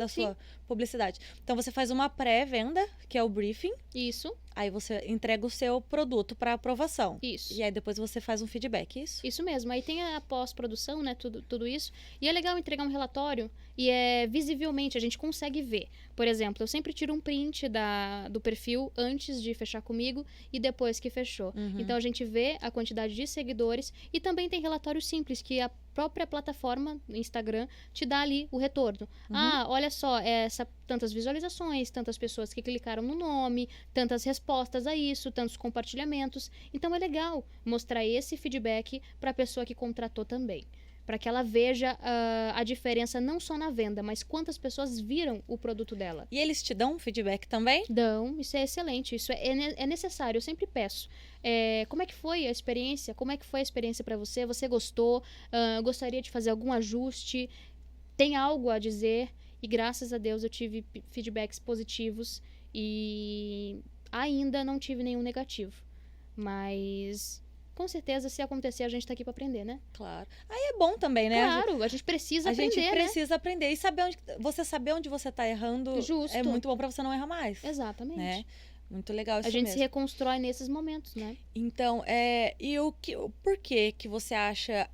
sua publicidade. Então você faz uma pré-venda, que é o briefing. Isso. Aí você entrega o seu produto para aprovação. Isso. E aí depois você faz um feedback, isso? Isso mesmo. Aí tem a pós-produção, né? Tudo isso. E é legal entregar um relatório e visivelmente a gente consegue ver. Por exemplo, eu sempre tiro um print do perfil antes de fechar comigo e depois que fechou. Uhum. Então a gente vê a quantidade de seguidores e também tem relatório simples que a própria plataforma, Instagram, te dá ali o retorno. Uhum. Olha só, tantas visualizações, tantas pessoas que clicaram no nome, tantas respostas a isso, tantos compartilhamentos. Então é legal mostrar esse feedback para a pessoa que contratou também. Para que ela veja a diferença não só na venda, mas quantas pessoas viram o produto dela. E eles te dão um feedback também? Dão, isso é excelente, isso é necessário, eu sempre peço. Como é que foi a experiência? Como é que foi a experiência para você? Você gostou? Gostaria de fazer algum ajuste? Tem algo a dizer? E graças a Deus eu tive feedbacks positivos e ainda não tive nenhum negativo. Mas com certeza, se acontecer, a gente tá aqui pra aprender, né? Claro. Aí é bom também, né? Claro, a gente precisa aprender, A gente né? precisa aprender. E saber onde você tá errando Justo. é muito bom pra você não errar mais. Exatamente. Né? Muito legal isso A gente mesmo. se reconstrói nesses momentos, né? Então, por que que você acha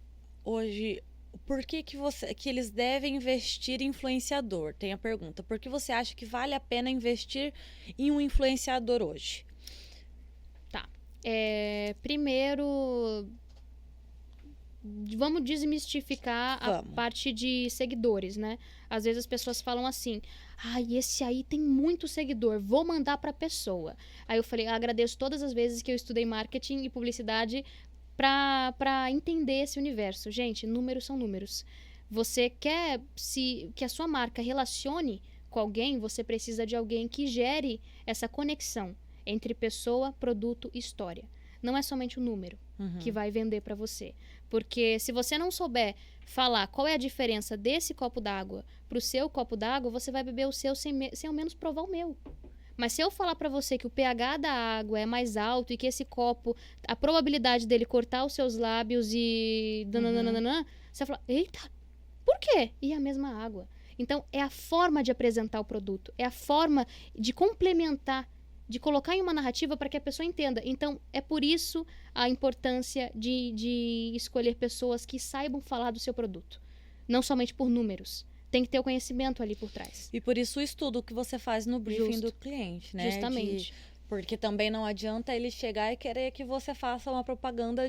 hoje... Por que que eles devem investir em influenciador? Tem a pergunta. Por que você acha que vale a pena investir em um influenciador hoje? Tá. Primeiro, vamos desmistificar a parte de seguidores, né? Às vezes as pessoas falam assim: esse aí tem muito seguidor, vou mandar pra pessoa. Aí eu falei: agradeço todas as vezes que eu estudei marketing e publicidade pra entender esse universo. Gente, números são números. Você quer que a sua marca relacione com alguém, você precisa de alguém que gere essa conexão entre pessoa, produto e história. Não é somente o número que vai vender para você. Porque se você não souber falar qual é a diferença desse copo d'água pro seu copo d'água, você vai beber o seu sem ao menos provar o meu. Mas se eu falar para você que o pH da água é mais alto e que esse copo, a probabilidade dele cortar os seus lábios e... você vai falar: eita, por quê? E é a mesma água. Então, é a forma de apresentar o produto. É a forma de complementar, de colocar em uma narrativa para que a pessoa entenda. Então, é por isso a importância de escolher pessoas que saibam falar do seu produto. Não somente por números. Tem que ter o conhecimento ali por trás. E por isso o estudo que você faz no briefing do cliente, né? Justamente. Porque também não adianta ele chegar e querer que você faça uma propaganda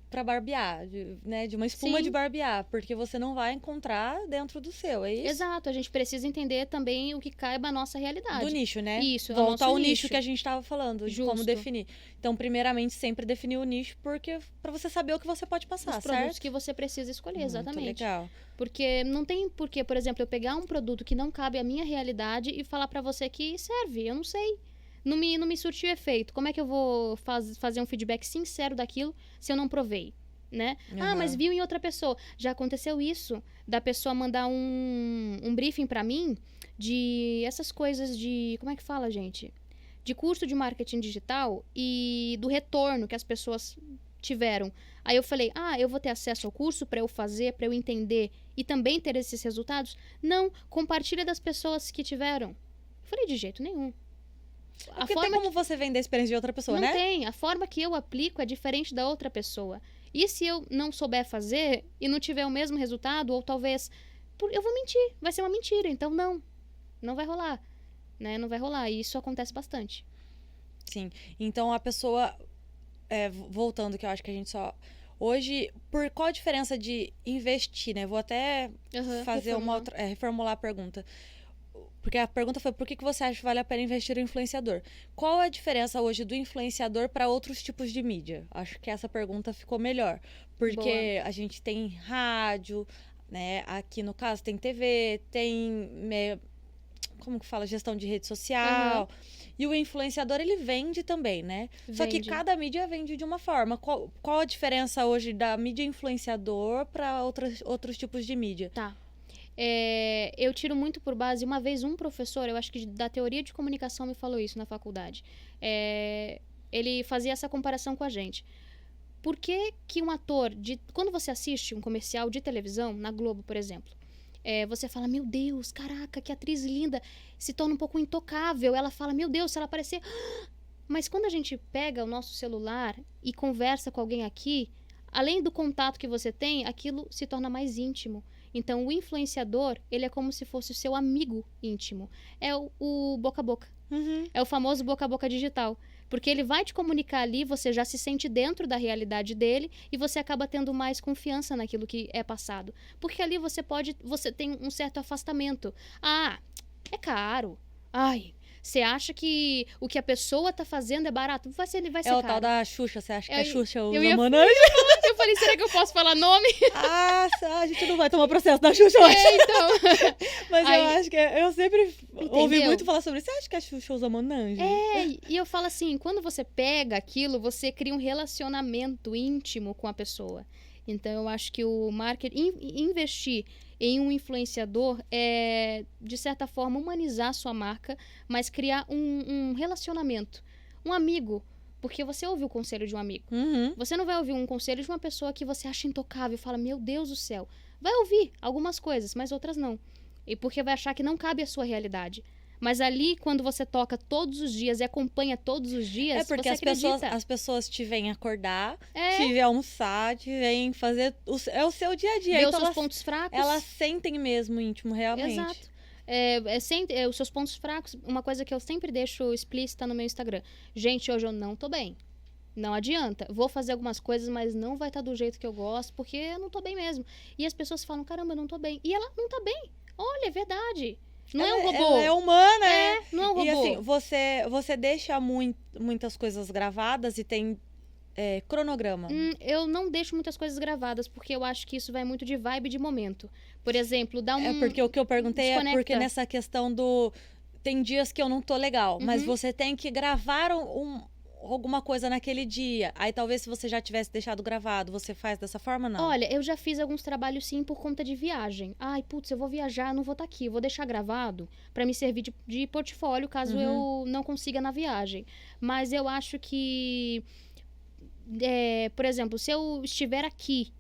para barbear, né? De uma espuma Sim. de barbear, porque você não vai encontrar dentro do seu, é isso? Exato, a gente precisa entender também o que caiba à nossa realidade. Do nicho, né? Isso, volta ao nicho nicho que a gente estava falando, de como definir. Então, primeiramente, sempre definir o nicho, porque para você saber o que você pode passar, os produtos certo? que você precisa escolher, exatamente. Muito legal. Porque não tem porquê, por exemplo, eu pegar um produto que não cabe à minha realidade e falar para você que serve, eu não sei. Não me surtiu efeito. Como é que eu vou fazer um feedback sincero daquilo se eu não provei, né? Mas viu em outra pessoa. Já aconteceu isso, da pessoa mandar um briefing para mim de essas coisas de... Como é que fala, gente? De curso de marketing digital e do retorno que as pessoas tiveram. Aí eu falei: eu vou ter acesso ao curso para eu fazer, para eu entender e também ter esses resultados? Não, compartilha das pessoas que tiveram. Eu falei: de jeito nenhum. Porque tem como você vender a experiência de outra pessoa, né? Não tem. A forma que eu aplico é diferente da outra pessoa. E se eu não souber fazer e não tiver o mesmo resultado, ou talvez... eu vou mentir. Vai ser uma mentira. Então, não vai rolar. Né? Não vai rolar. E isso acontece bastante. Sim. Então, a pessoa... voltando, que eu acho que a gente só... Hoje, por qual a diferença de investir, né? Vou até fazer reformular a pergunta. Porque a pergunta foi: por que você acha que vale a pena investir em influenciador? Qual a diferença hoje do influenciador para outros tipos de mídia? Acho que essa pergunta ficou melhor. Porque a gente tem rádio, né? Aqui no caso tem TV, tem... como que fala? Gestão de rede social. E o influenciador, ele vende também, né? Só que cada mídia vende de uma forma. Qual a diferença hoje da mídia influenciador para outros tipos de mídia? Tá. Eu tiro muito por base, uma vez um professor, eu acho que da teoria de comunicação me falou isso na faculdade. Ele fazia essa comparação com a gente. Por que que um ator, quando você assiste um comercial de televisão, na Globo, por exemplo, você fala: meu Deus, caraca, que atriz linda, se torna um pouco intocável. Ela fala: meu Deus, se ela aparecer... Mas quando a gente pega o nosso celular e conversa com alguém aqui, além do contato que você tem, aquilo se torna mais íntimo. Então, o influenciador, ele é como se fosse o seu amigo íntimo. É o boca a boca. É o famoso boca a boca digital. Porque ele vai te comunicar ali, você já se sente dentro da realidade dele e você acaba tendo mais confiança naquilo que é passado. Porque ali você tem um certo afastamento. É caro. Você acha que o que a pessoa tá fazendo é barato? Vai ser caro. É o tal da Xuxa. Você acha que a Xuxa usa Eu falei: será que eu posso falar nome? A gente não vai tomar processo da Xuxa hoje. Então. Mas eu acho que eu sempre ouvi muito falar sobre isso. Você acha que a Xuxa usa Monange? E eu falo assim, quando você pega aquilo, você cria um relacionamento íntimo com a pessoa. Então, eu acho que o marketing, investir em um influenciador é, de certa forma, humanizar a sua marca, mas criar um relacionamento. Um amigo, porque você ouve o conselho de um amigo. Uhum. Você não vai ouvir um conselho de uma pessoa que você acha intocável e fala, meu Deus do céu. Vai ouvir algumas coisas, mas outras não. E porque vai achar que não cabe à sua realidade. Mas ali, quando você toca todos os dias e acompanha todos os dias, Porque você acredita. as pessoas te vêm acordar, É. te vêm almoçar, te vêm fazer... É o seu dia a dia. Ver os Então seus pontos fracos. elas sentem mesmo íntimo, realmente. Exato. Os seus pontos fracos, uma coisa que eu sempre deixo explícita no meu Instagram. Gente, hoje eu não tô bem. Não adianta. Vou fazer algumas coisas, mas não vai estar do jeito que eu gosto, porque eu não tô bem mesmo. E as pessoas falam, caramba, eu não tô bem. E ela não tá bem. Olha, é verdade. Não é um robô. Ela é humana, não é um robô. E assim, você deixa muitas coisas gravadas e tem cronograma. Eu não deixo muitas coisas gravadas, porque eu acho que isso vai muito de vibe de momento. Por exemplo, dá um... Porque o que eu perguntei desconecta. é porque nessa questão do... Tem dias que eu não tô legal, mas você tem que gravar alguma coisa naquele dia. Aí talvez se você já tivesse deixado gravado, você faz dessa forma, não? Olha, eu já fiz alguns trabalhos sim por conta de viagem. Ai, putz, eu vou viajar, não vou estar aqui. Eu vou deixar gravado para me servir de portfólio caso eu não consiga na viagem. Mas eu acho que... por exemplo, se eu estiver aqui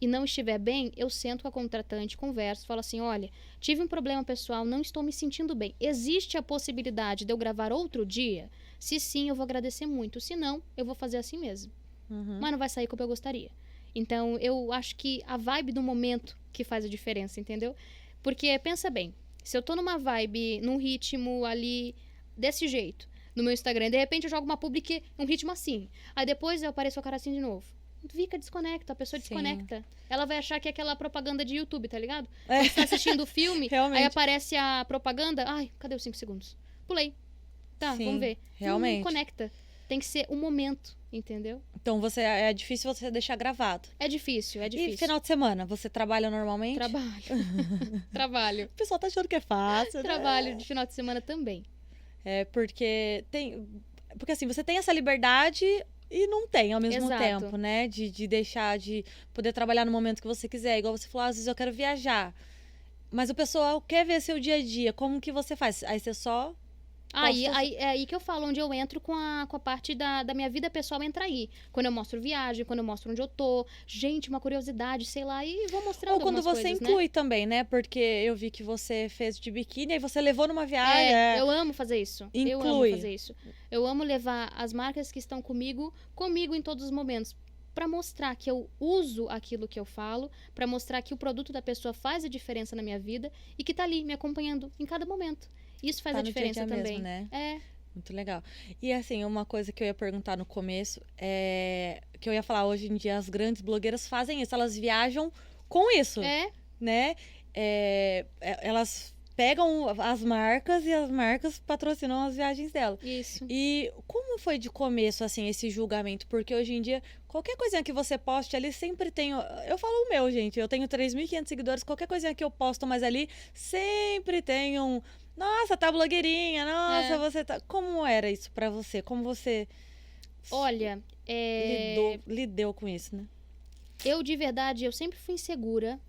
e não estiver bem, eu sento com a contratante, converso, falo assim, olha, tive um problema pessoal, não estou me sentindo bem. Existe a possibilidade de eu gravar outro dia? Se sim, eu vou agradecer muito. Se não, eu vou fazer assim mesmo. Mas não vai sair como eu gostaria. Então, eu acho que a vibe do momento que faz a diferença, entendeu? Porque, pensa bem, se eu tô numa vibe, num ritmo ali, desse jeito, no meu Instagram, de repente eu jogo uma publi um ritmo assim. Aí depois eu apareço a cara assim de novo. Fica, desconecta, a pessoa desconecta. Ela vai achar que é aquela propaganda de YouTube, tá ligado? Quando você tá assistindo o filme, aí aparece a propaganda. Ai, cadê os 5 segundos? Pulei. Tá, vamos ver. Realmente. Não conecta. Tem que ser o momento, entendeu? Então é difícil você deixar gravado. É difícil. E final de semana, você trabalha normalmente? Trabalho. O pessoal tá achando que é fácil, Trabalho de final de semana também. Porque assim, você tem essa liberdade e não tem ao mesmo Exato. tempo, né? De deixar, de poder trabalhar no momento que você quiser. Igual você falou, às vezes eu quero viajar. Mas o pessoal quer ver seu dia a dia. Como que você faz? Aí você só... É aí que eu falo, onde eu entro com a parte da minha vida pessoal, entra aí. Quando eu mostro viagem, quando eu mostro onde eu tô. Gente, uma curiosidade, sei lá, e vou mostrando. Ou quando você coisas, inclui também, né? Porque eu vi que você fez de biquíni e você levou numa viagem. Eu amo fazer isso. Inclui. Eu amo fazer isso. Eu amo levar as marcas que estão comigo em todos os momentos. Para mostrar que eu uso aquilo que eu falo, para mostrar que o produto da pessoa faz a diferença na minha vida e que tá ali me acompanhando em cada momento. Isso faz a diferença dia a dia também. Mesmo, né? É. Muito legal. E assim, uma coisa que eu ia perguntar no começo que eu ia falar, hoje em dia as grandes blogueiras fazem isso, elas viajam com isso. Né? Elas pegam as marcas e as marcas patrocinam as viagens dela. Isso. E como foi de começo, assim, esse julgamento? Porque hoje em dia, qualquer coisinha que você poste ali, sempre tem... Eu falo o meu, gente. Eu tenho 3.500 seguidores. Qualquer coisinha que eu posto mais ali, sempre tem um... Nossa, tá blogueirinha. Nossa, você tá... Como era isso pra você? Como você... Olha, lidou com isso, né? Eu, de verdade, eu sempre fui insegura.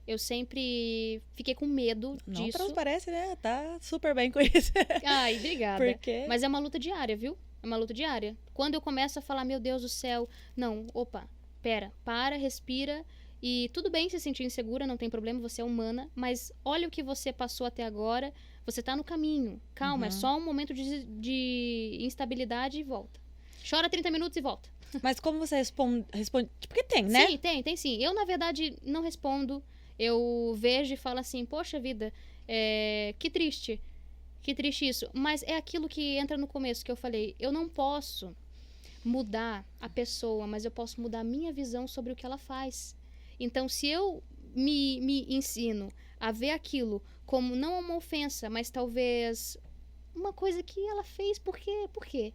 Eu sempre fiquei com medo disso. Não transparece, né? Tá super bem com isso. Ai, obrigada. Por quê? Mas é uma luta diária, viu? É uma luta diária. Quando eu começo a falar, meu Deus do céu... Não, opa, para, respira... E tudo bem se sentir insegura, não tem problema, você é humana. Mas olha o que você passou até agora. Você tá no caminho. Calma, é só um momento de instabilidade e volta. Chora 30 minutos e volta. Mas como você responde? Porque tem, né? Sim, tem sim. Eu, na verdade, não respondo. Eu vejo e falo assim, poxa vida, que triste. Que triste isso. Mas é aquilo que entra no começo que eu falei. Eu não posso mudar a pessoa, mas eu posso mudar a minha visão sobre o que ela faz. Então, se eu me ensino a ver aquilo como não uma ofensa, mas talvez uma coisa que ela fez, por quê?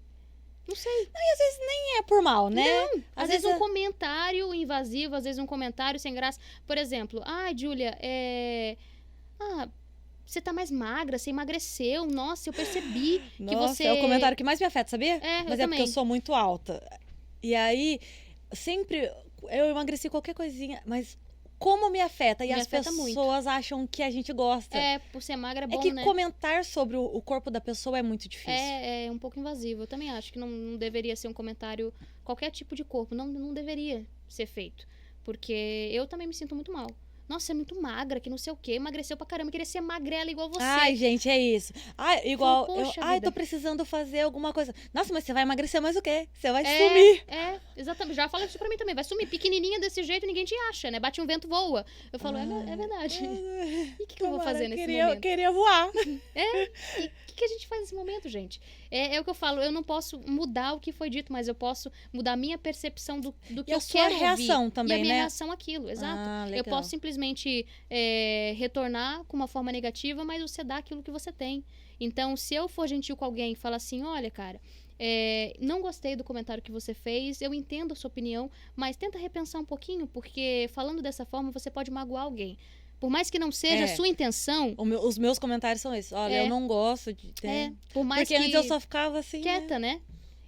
Não sei. Não, e às vezes nem é por mal, né? Não, às vezes um comentário invasivo, às vezes um comentário sem graça. Por exemplo, Júlia, você tá mais magra, você emagreceu. Nossa, eu percebi que você... é o comentário que mais me afeta, sabia? Mas eu porque eu sou muito alta. E aí, sempre... Eu emagreci qualquer coisinha, mas como me afeta. E Me as afeta muito. pessoas acham que a gente gosta. Por ser magra é bom, É que né? comentar sobre o corpo da pessoa é muito difícil. É um pouco invasivo. Eu também acho que não deveria ser um comentário, qualquer tipo de corpo, não deveria ser feito. Porque eu também me sinto muito mal. Nossa, você é muito magra, que não sei o quê, emagreceu pra caramba, queria ser magrela igual você. Ai, gente, é isso. Ai, igual, Poxa ai, vida. tô precisando fazer alguma coisa. Nossa, mas você vai emagrecer mais o quê? Você vai sumir. Exatamente. Já fala isso pra mim também. Vai sumir. Pequenininha desse jeito, ninguém te acha, né? Bate um vento, voa. Eu falo, é verdade. E o que eu vou fazer nesse momento? Eu queria voar. E o que a gente faz nesse momento, gente? É o que eu falo, eu não posso mudar o que foi dito, mas eu posso mudar a minha percepção do que E eu a sua quero reação ouvir. também, e a minha né? reação àquilo, exato. Eu legal. posso simplesmente retornar com uma forma negativa, mas você dá aquilo que você tem. Então, se eu for gentil com alguém e falar assim, olha, cara, não gostei do comentário que você fez, eu entendo a sua opinião, mas tenta repensar um pouquinho, porque falando dessa forma você pode magoar alguém. Por mais que não seja a sua intenção... Os meus comentários são esses. Olha, eu não gosto de... por mais porque que... antes eu só ficava assim, quieta, né?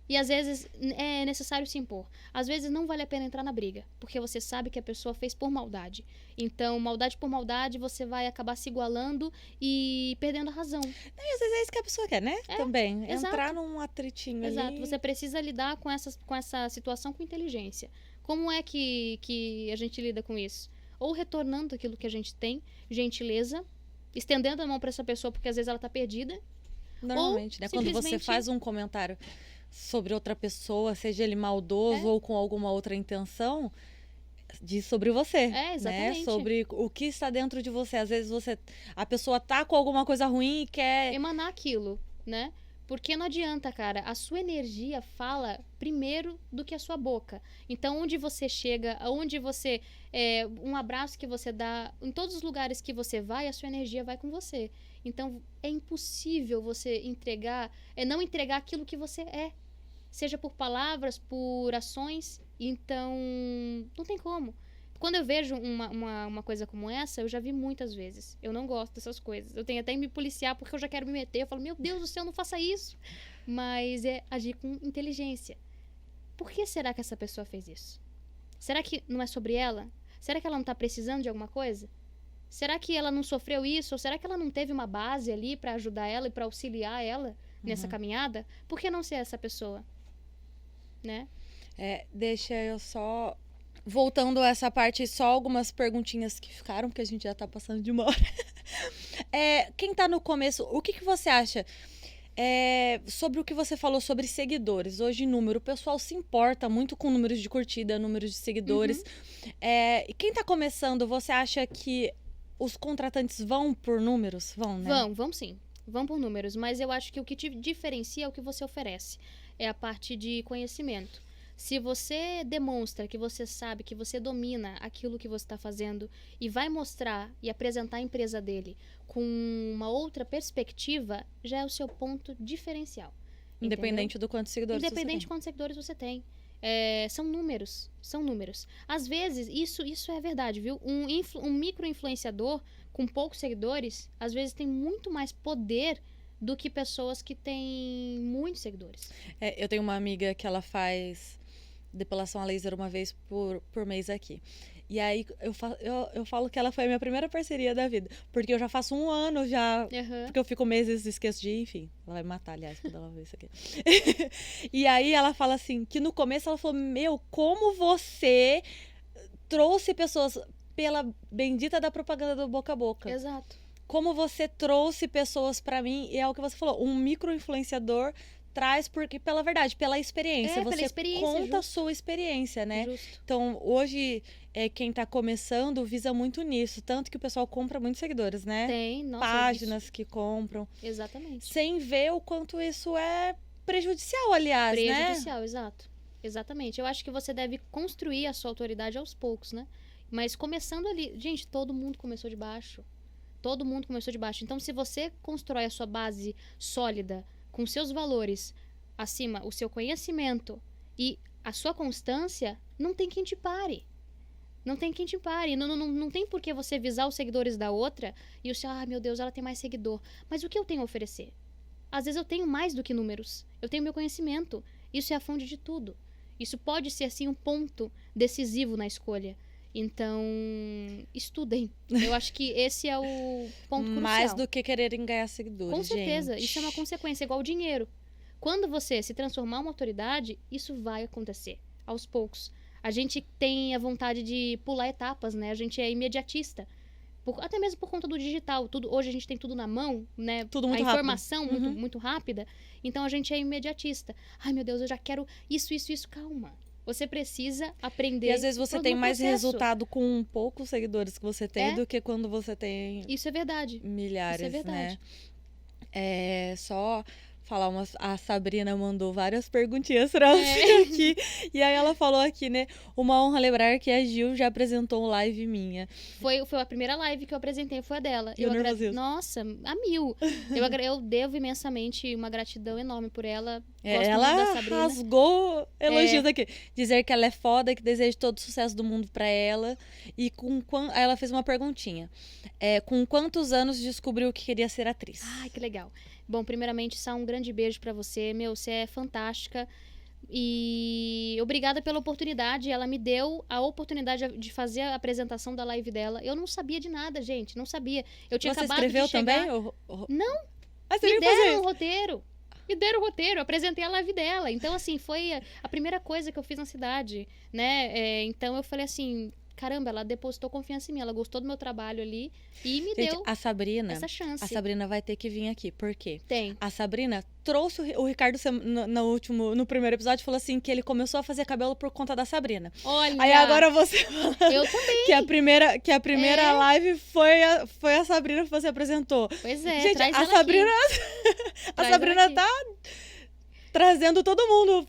E às vezes é necessário se impor. Às vezes não vale a pena entrar na briga, porque você sabe que a pessoa fez por maldade. Então, maldade por maldade, você vai acabar se igualando e perdendo a razão. E às vezes é isso que a pessoa quer, né? Também. Exato. Entrar num atritinho Exato. ali. Você precisa lidar com essa situação com inteligência. Como é que a gente lida com isso? Ou retornando aquilo que a gente tem, gentileza, estendendo a mão para essa pessoa, porque às vezes ela tá perdida. Normalmente, né? Quando você faz um comentário sobre outra pessoa, seja ele maldoso ou com alguma outra intenção, diz sobre você. Exatamente. Né? Sobre o que está dentro de você. Às vezes a pessoa tá com alguma coisa ruim e quer... emanar aquilo, né? Porque não adianta, cara. A sua energia fala primeiro do que a sua boca. Então, onde você chega, onde você... um abraço que você dá, em todos os lugares que você vai, a sua energia vai com você. Então, é impossível você não entregar aquilo que você é. Seja por palavras, por ações. Então, não tem como. Quando eu vejo uma coisa como essa, eu já vi muitas vezes. Eu não gosto dessas coisas. Eu tenho até que me policiar porque eu já quero me meter. Eu falo, meu Deus do céu, não faça isso. Mas é agir com inteligência. Por que será que essa pessoa fez isso? Será que não é sobre ela? Será que ela não está precisando de alguma coisa? Será que ela não sofreu isso? Ou será que ela não teve uma base ali para ajudar ela e para auxiliar ela nessa caminhada? Por que não ser essa pessoa? Né? Deixa eu só... Voltando a essa parte, só algumas perguntinhas que ficaram, porque a gente já tá passando de uma hora. Quem tá no começo, o que você acha sobre o que você falou sobre seguidores? Hoje, número, o pessoal se importa muito com números de curtida, números de seguidores. E quem tá começando, você acha que os contratantes vão por números? Vão, né? Vão sim. Vão por números. Mas eu acho que o que te diferencia é o que você oferece. É a parte de conhecimento. Se você demonstra que você sabe, que você domina aquilo que você está fazendo e vai mostrar e apresentar a empresa dele com uma outra perspectiva, já é o seu ponto diferencial. Independente do quantos seguidores Independente de quantos seguidores você tem. São números. Às vezes, isso é verdade, viu? Um micro-influenciador com poucos seguidores, às vezes tem muito mais poder do que pessoas que têm muitos seguidores. Eu tenho uma amiga que ela faz depilação a laser uma vez por mês aqui. E aí eu falo que ela foi a minha primeira parceria da vida. Porque eu já faço 1 ano já. Porque eu fico meses e esqueço de ir, enfim. Ela vai me matar, aliás, quando ela ver isso aqui. E aí ela fala assim, que no começo ela falou, como você trouxe pessoas pela bendita da propaganda do boca a boca. Exato. Como você trouxe pessoas pra mim, e é o que você falou, um micro-influenciador traz, porque pela verdade, pela experiência. Você conta a sua experiência, né? Justo. Então, hoje, quem tá começando visa muito nisso. Tanto que o pessoal compra muitos seguidores, né? Tem, nossa. Páginas que compram. Exatamente. Sem ver o quanto isso é prejudicial, aliás, né? Prejudicial, exato. Exatamente. Eu acho que você deve construir a sua autoridade aos poucos, né? Mas começando ali... Gente, todo mundo começou de baixo. Todo mundo começou de baixo. Então, se você constrói a sua base sólida, com seus valores acima, o seu conhecimento e a sua constância, não tem quem te pare. Não tem quem te pare. Não tem por que você visar os seguidores da outra e você, meu Deus, ela tem mais seguidor. Mas o que eu tenho a oferecer? Às vezes eu tenho mais do que números. Eu tenho meu conhecimento. Isso é a fonte de tudo. Isso pode ser, assim, um ponto decisivo na escolha. Então, estudem. Eu acho que esse é o ponto crucial. Mais do que quererem ganhar seguidores, Com certeza, gente. isso é uma consequência, igual o dinheiro. Quando você se transformar em uma autoridade, isso vai acontecer, aos poucos. A gente tem a vontade de pular etapas, né? A gente é imediatista. Até mesmo por conta do digital. Hoje a gente tem tudo na mão, né? Tudo muito a informação rápido. muito rápida. Então a gente é imediatista. Ai, meu Deus, eu já quero isso. Calma. Você precisa aprender. E às vezes você tem mais processo. resultado com poucos seguidores que você tem do que quando você tem Isso é verdade. milhares, Isso é verdade. né? É só falar a Sabrina mandou várias perguntinhas pra você aqui. E aí ela falou aqui, né? Uma honra lembrar que a Gil já apresentou live minha. Foi a primeira live que eu apresentei, foi a dela. E Nossa, a mil. Eu devo imensamente uma gratidão enorme por ela. Gosto Ela muito da Sabrina. rasgou elogios aqui. Dizer que ela é foda, que desejo todo o sucesso do mundo pra ela. E aí ela fez uma perguntinha. Com quantos anos descobriu que queria ser atriz? Ai, que legal. Bom, primeiramente, Sá, um grande beijo pra você. Meu, você é fantástica. E obrigada pela oportunidade. Ela me deu a oportunidade de fazer a apresentação da live dela. Eu não sabia de nada, gente. Não sabia. Eu tinha Você acabado escreveu de chegar... também? Não. Ah, você Me veio fazer deram um isso? roteiro. Me deram o roteiro, eu apresentei a live dela. Então, assim, foi a primeira coisa que eu fiz na cidade, né? Então, eu falei assim, caramba, ela depositou confiança em mim. Ela gostou do meu trabalho ali e me Gente, deu a Sabrina, essa chance. A Sabrina vai ter que vir aqui. Por quê? Tem. A Sabrina trouxe o Ricardo no primeiro episódio, falou assim que ele começou a fazer cabelo por conta da Sabrina. Olha! Aí agora você fala eu também. que a primeira live foi a Sabrina que você apresentou. Pois é, gente, traz a ela Sabrina aqui. a Sabrina tá trazendo todo mundo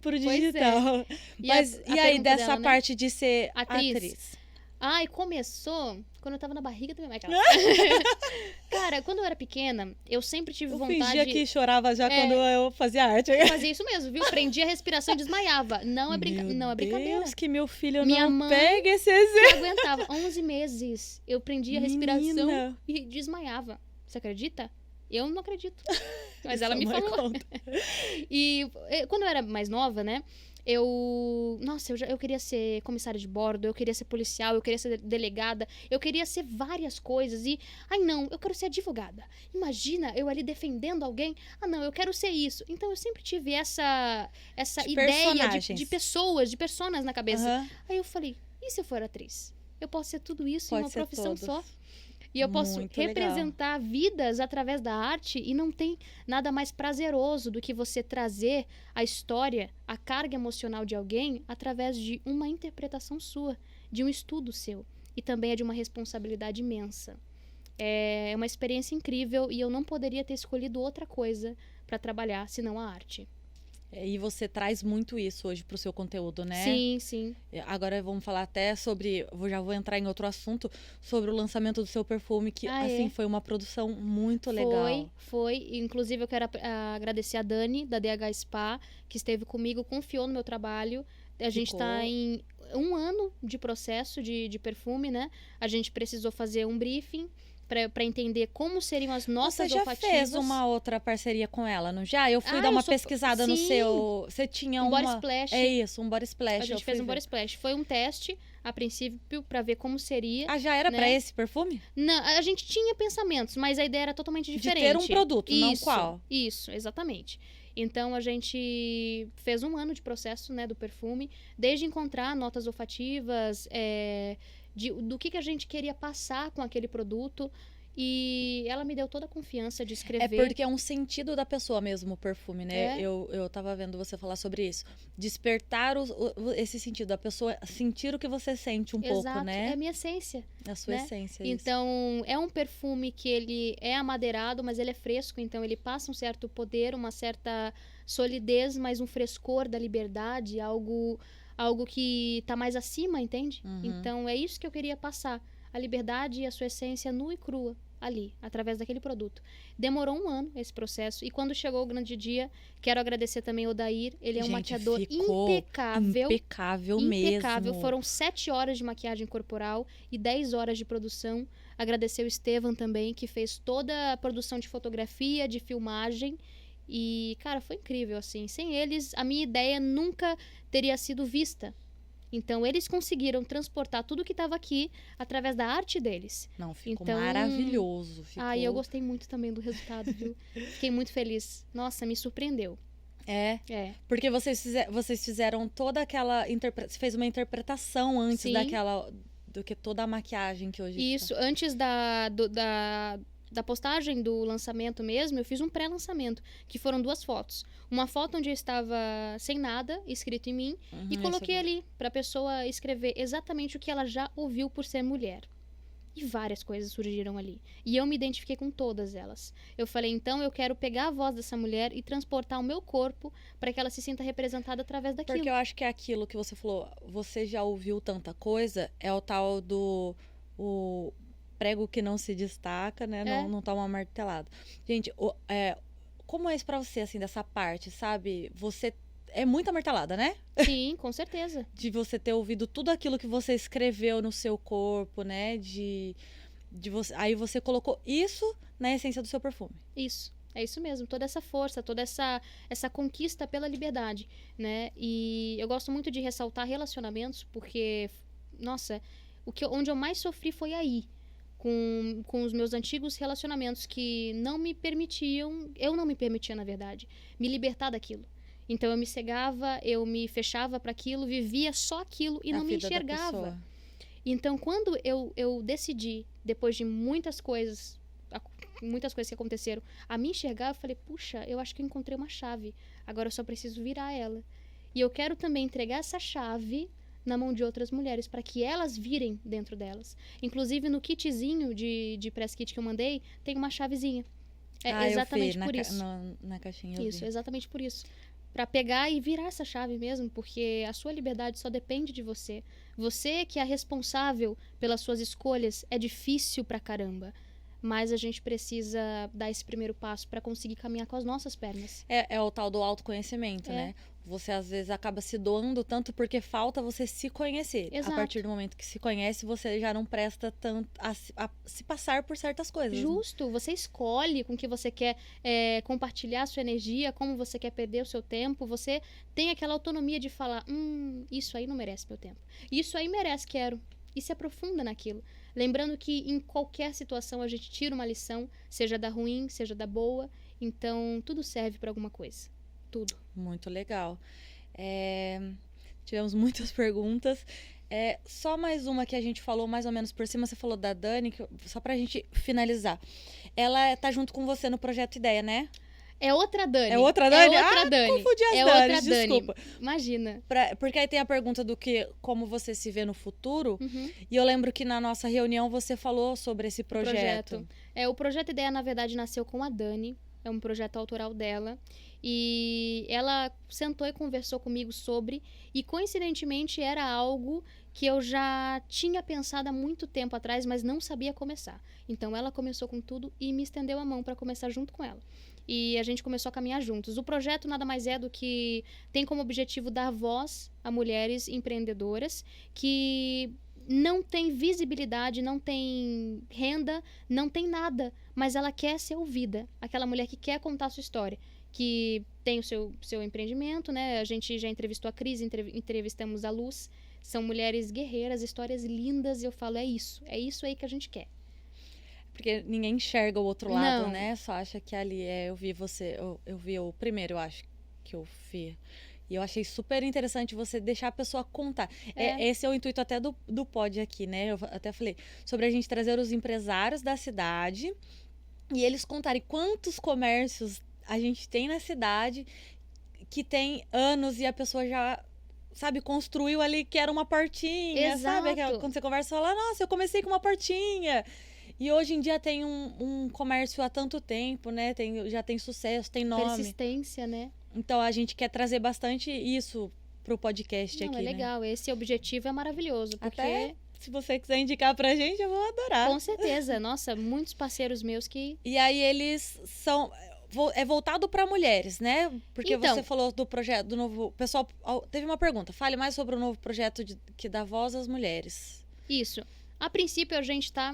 pro digital. Mas e aí dessa dela, parte de ser atriz? Ai, começou quando eu tava na barriga da minha mãe. Cara, quando eu era pequena, eu sempre tive vontade... Eu fingia que chorava já quando eu fazia arte. Eu fazia isso mesmo, viu? Prendia a respiração e desmaiava. Não é brincadeira. Meu Deus, que meu filho minha não mãe pega esse exemplo. Eu aguentava 11 meses. Eu prendia a respiração e desmaiava. Você acredita? Eu não acredito. Mas ela me falou. E quando eu era mais nova, né? Eu queria ser comissária de bordo, eu queria ser policial, eu queria ser delegada, eu queria ser várias coisas e, não, eu quero ser advogada. Imagina eu ali defendendo alguém, não, eu quero ser isso. Então eu sempre tive essa ideia de pessoas, de personas na cabeça. Aí eu falei, e se eu for atriz? Eu posso ser tudo isso em uma profissão só. E eu posso representar vidas através da arte e não tem nada mais prazeroso do que você trazer a história, a carga emocional de alguém através de uma interpretação sua, de um estudo seu. E também é de uma responsabilidade imensa. É uma experiência incrível e eu não poderia ter escolhido outra coisa para trabalhar senão a arte. E você traz muito isso hoje pro seu conteúdo, né? Sim, sim. Agora vamos falar até sobre... Já vou entrar em outro assunto. Sobre o lançamento do seu perfume, que foi uma produção muito legal. Foi. Inclusive, eu quero agradecer a Dani, da DH Spa, que esteve comigo, confiou no meu trabalho. A gente está em 1 ano de processo de perfume, né? A gente precisou fazer um briefing para entender como seriam as nossas olfativas. Você já fez uma outra parceria com ela, não já? Eu fui dar uma pesquisada no seu... Você tinha um body splash. É isso, um body splash. A gente fez um body splash. Foi um teste, a princípio, para ver como seria. Já era para esse perfume? Não, a gente tinha pensamentos, mas a ideia era totalmente diferente. De ter um produto, não qual. Isso, exatamente. Então, a gente fez 1 ano de processo, né, do perfume, desde encontrar notas olfativas, do que a gente queria passar com aquele produto. E ela me deu toda a confiança de escrever. É porque é um sentido da pessoa mesmo, o perfume, né? Eu tava vendo você falar sobre isso. Despertar esse sentido da pessoa, sentir o que você sente pouco, né? É a minha essência. É a sua essência, isso. Então, é um perfume que ele é amadeirado, mas ele é fresco. Então, ele passa um certo poder, uma certa solidez, mas um frescor da liberdade, algo que tá mais acima, entende? Então, é isso que eu queria passar. A liberdade e a sua essência nua e crua ali, através daquele produto. Demorou 1 ano esse processo. E quando chegou o grande dia, quero agradecer também ao Odair. Ele é um maquiador impecável. Impecável mesmo. Foram 7 horas de maquiagem corporal e 10 horas de produção. Agradecer o Estevam também, que fez toda a produção de fotografia, de filmagem. E, cara, foi incrível, assim. Sem eles, a minha ideia nunca teria sido vista. Então, eles conseguiram transportar tudo que estava aqui através da arte deles. Não, ficou Então, maravilhoso. Ficou... E eu gostei muito também do resultado, viu? Fiquei muito feliz. Nossa, me surpreendeu. É, porque vocês fizeram toda aquela... Você fez uma interpretação antes Sim. do que toda a maquiagem que hoje... Isso, antes da postagem do lançamento mesmo, eu fiz um pré-lançamento, que foram 2 fotos. Uma foto onde eu estava sem nada escrito em mim e coloquei ali para a pessoa escrever exatamente o que ela já ouviu por ser mulher. E várias coisas surgiram ali. E eu me identifiquei com todas elas. Eu falei, então eu quero pegar a voz dessa mulher e transportar o meu corpo para que ela se sinta representada através daquilo. Porque eu acho que é aquilo que você falou, você já ouviu tanta coisa, é o tal do... o prego que não se destaca, né? Não toma martelado. Gente, como é isso pra você, assim, dessa parte, sabe? Você... É muita martelada, né? Sim, com certeza. De você ter ouvido tudo aquilo que você escreveu no seu corpo, né? Aí você colocou isso na essência do seu perfume. Isso. É isso mesmo. Toda essa força, toda essa conquista pela liberdade, né? E eu gosto muito de ressaltar relacionamentos, porque, nossa, onde eu mais sofri foi aí. Com os meus antigos relacionamentos que não me permitiam, eu não me permitia, na verdade, me libertar daquilo. Então eu me cegava, eu me fechava para aquilo, vivia só aquilo e não me enxergava. Então quando eu decidi, depois de muitas coisas que aconteceram, a me enxergar, eu falei, puxa, eu acho que eu encontrei uma chave. Agora eu só preciso virar ela. E eu quero também entregar essa chave na mão de outras mulheres, para que elas virem dentro delas. Inclusive, no kitzinho de press kit que eu mandei, tem uma chavezinha. Exatamente por isso. Na caixinha Isso, exatamente por isso. Para pegar e virar essa chave mesmo, porque a sua liberdade só depende de você. Você que é responsável pelas suas escolhas, é difícil pra caramba. Mas a gente precisa dar esse primeiro passo para conseguir caminhar com as nossas pernas. É o tal do autoconhecimento, né? Você, às vezes, acaba se doando tanto porque falta você se conhecer. Exato. A partir do momento que se conhece, você já não presta tanto a se passar por certas coisas. Justo. Né? Você escolhe com que você quer compartilhar a sua energia, como você quer perder o seu tempo. Você tem aquela autonomia de falar, isso aí não merece meu tempo. Isso aí merece, quero. E se aprofunda naquilo. Lembrando que em qualquer situação a gente tira uma lição, seja da ruim, seja da boa. Então, tudo serve para alguma coisa. Tudo. Muito legal. Tivemos muitas perguntas. Só mais uma que a gente falou mais ou menos por cima. Você falou da Dani, só pra gente finalizar. Ela tá junto com você no Projeto Ideia, né? É outra Dani. É outra Dani? Dani. Confundi as Danis, desculpa. Imagina. Porque aí tem a pergunta do como você se vê no futuro. E eu lembro que na nossa reunião você falou sobre esse projeto. O Projeto Ideia, na verdade, nasceu com a Dani. É um projeto autoral dela. E ela sentou e conversou comigo sobre. E, coincidentemente, era algo que eu já tinha pensado há muito tempo atrás, mas não sabia começar. Então, ela começou com tudo e me estendeu a mão para começar junto com ela. E a gente começou a caminhar juntos. O projeto nada mais é do que tem como objetivo dar voz a mulheres empreendedoras que não têm visibilidade, não têm renda, não tem nada, mas ela quer ser ouvida. Aquela mulher que quer contar a sua história, que tem o seu empreendimento, né? A gente já entrevistou a Cris, entrevistamos a Luz. São mulheres guerreiras, histórias lindas, e eu falo, é isso aí que a gente quer. Porque ninguém enxerga o outro lado, Não. né? Só acha que ali eu vi você... Eu vi o primeiro, eu acho, que eu vi. E eu achei super interessante você deixar a pessoa contar. Esse é o intuito até do pod aqui, né? Eu até falei sobre a gente trazer os empresários da cidade e eles contarem quantos comércios a gente tem na cidade que tem anos e a pessoa já... Sabe, construiu ali que era uma portinha, Exato. sabe? Quando você conversa, fala, nossa, eu comecei com uma portinha. E hoje em dia tem um comércio há tanto tempo, né? Já tem sucesso, tem nome. Persistência, né? Então, a gente quer trazer bastante isso pro podcast aqui, é legal. né? Esse objetivo é maravilhoso, porque... Até se você quiser indicar pra gente, eu vou adorar. Com certeza. Nossa, muitos parceiros meus que... E aí, eles são... É voltado para mulheres, né? Porque então, você falou do projeto, do novo... O pessoal teve uma pergunta. Fale mais sobre o novo projeto que dá voz às mulheres. Isso. A princípio,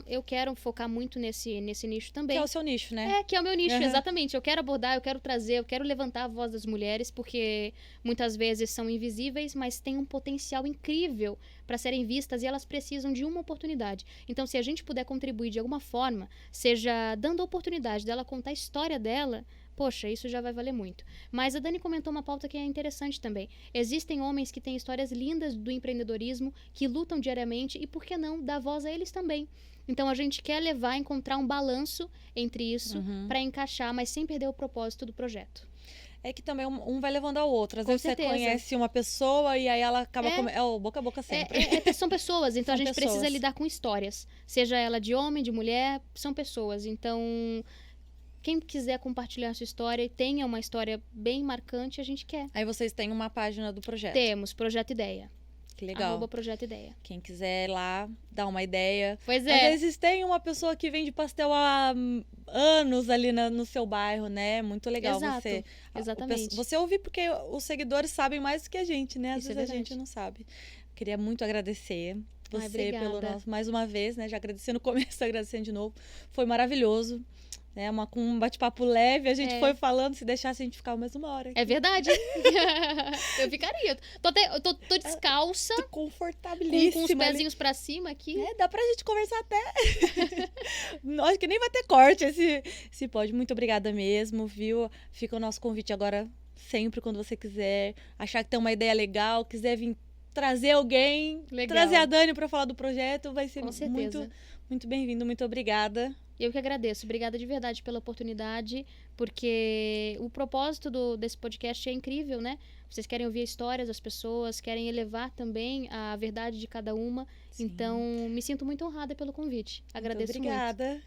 eu quero focar muito nesse nicho também. Que é o seu nicho, né? Que é o meu nicho, exatamente. Eu quero abordar, eu quero trazer, eu quero levantar a voz das mulheres, porque muitas vezes são invisíveis, mas têm um potencial incrível para serem vistas e elas precisam de uma oportunidade. Então, se a gente puder contribuir de alguma forma, seja dando a oportunidade dela contar a história dela, poxa, isso já vai valer muito. Mas a Dani comentou uma pauta que é interessante também. Existem homens que têm histórias lindas do empreendedorismo, que lutam diariamente e, por que não, dar voz a eles também. Então, a gente quer encontrar um balanço entre isso para encaixar, mas sem perder o propósito do projeto. É que também um vai levando ao outro. Às vezes certeza. Você conhece uma pessoa e aí ela acaba... É o boca a boca sempre. São pessoas, então São a gente pessoas. precisa lidar com histórias. Seja ela de homem, de mulher, são pessoas. Então... Quem quiser compartilhar sua história e tenha uma história bem marcante, a gente quer. Aí vocês têm uma página do projeto. Temos, Projeto Ideia. Que legal. @Projeto Ideia. Quem quiser lá dar uma ideia. Pois é. Às vezes tem uma pessoa que vende pastel há anos ali no seu bairro, né? Muito legal. Exato, exatamente. Você ouvir, porque os seguidores sabem mais do que a gente, né? Às Isso vezes a gente não sabe. Queria muito agradecer você pelo nosso... Mais uma vez, né? Já agradeci no começo, agradecendo de novo. Foi maravilhoso. Com um bate-papo leve, a gente foi falando, se deixasse a gente ficar mais uma hora aqui. É verdade. Eu ficaria. Tô descalça. Tô confortabilíssima. Com os pezinhos pra cima aqui. Dá pra gente conversar até. Acho que nem vai ter corte esse pod. Muito obrigada mesmo, viu? Fica o nosso convite agora, sempre, quando você quiser. Achar que tem uma ideia legal, quiser vir trazer alguém, trazer a Dani pra falar do projeto, vai ser muito, muito bem-vindo. Muito obrigada. Eu que agradeço. Obrigada de verdade pela oportunidade, porque o propósito desse podcast é incrível, né? Vocês querem ouvir histórias das pessoas, querem elevar também a verdade de cada uma. Sim. Então, me sinto muito honrada pelo convite. Agradeço muito. Obrigada.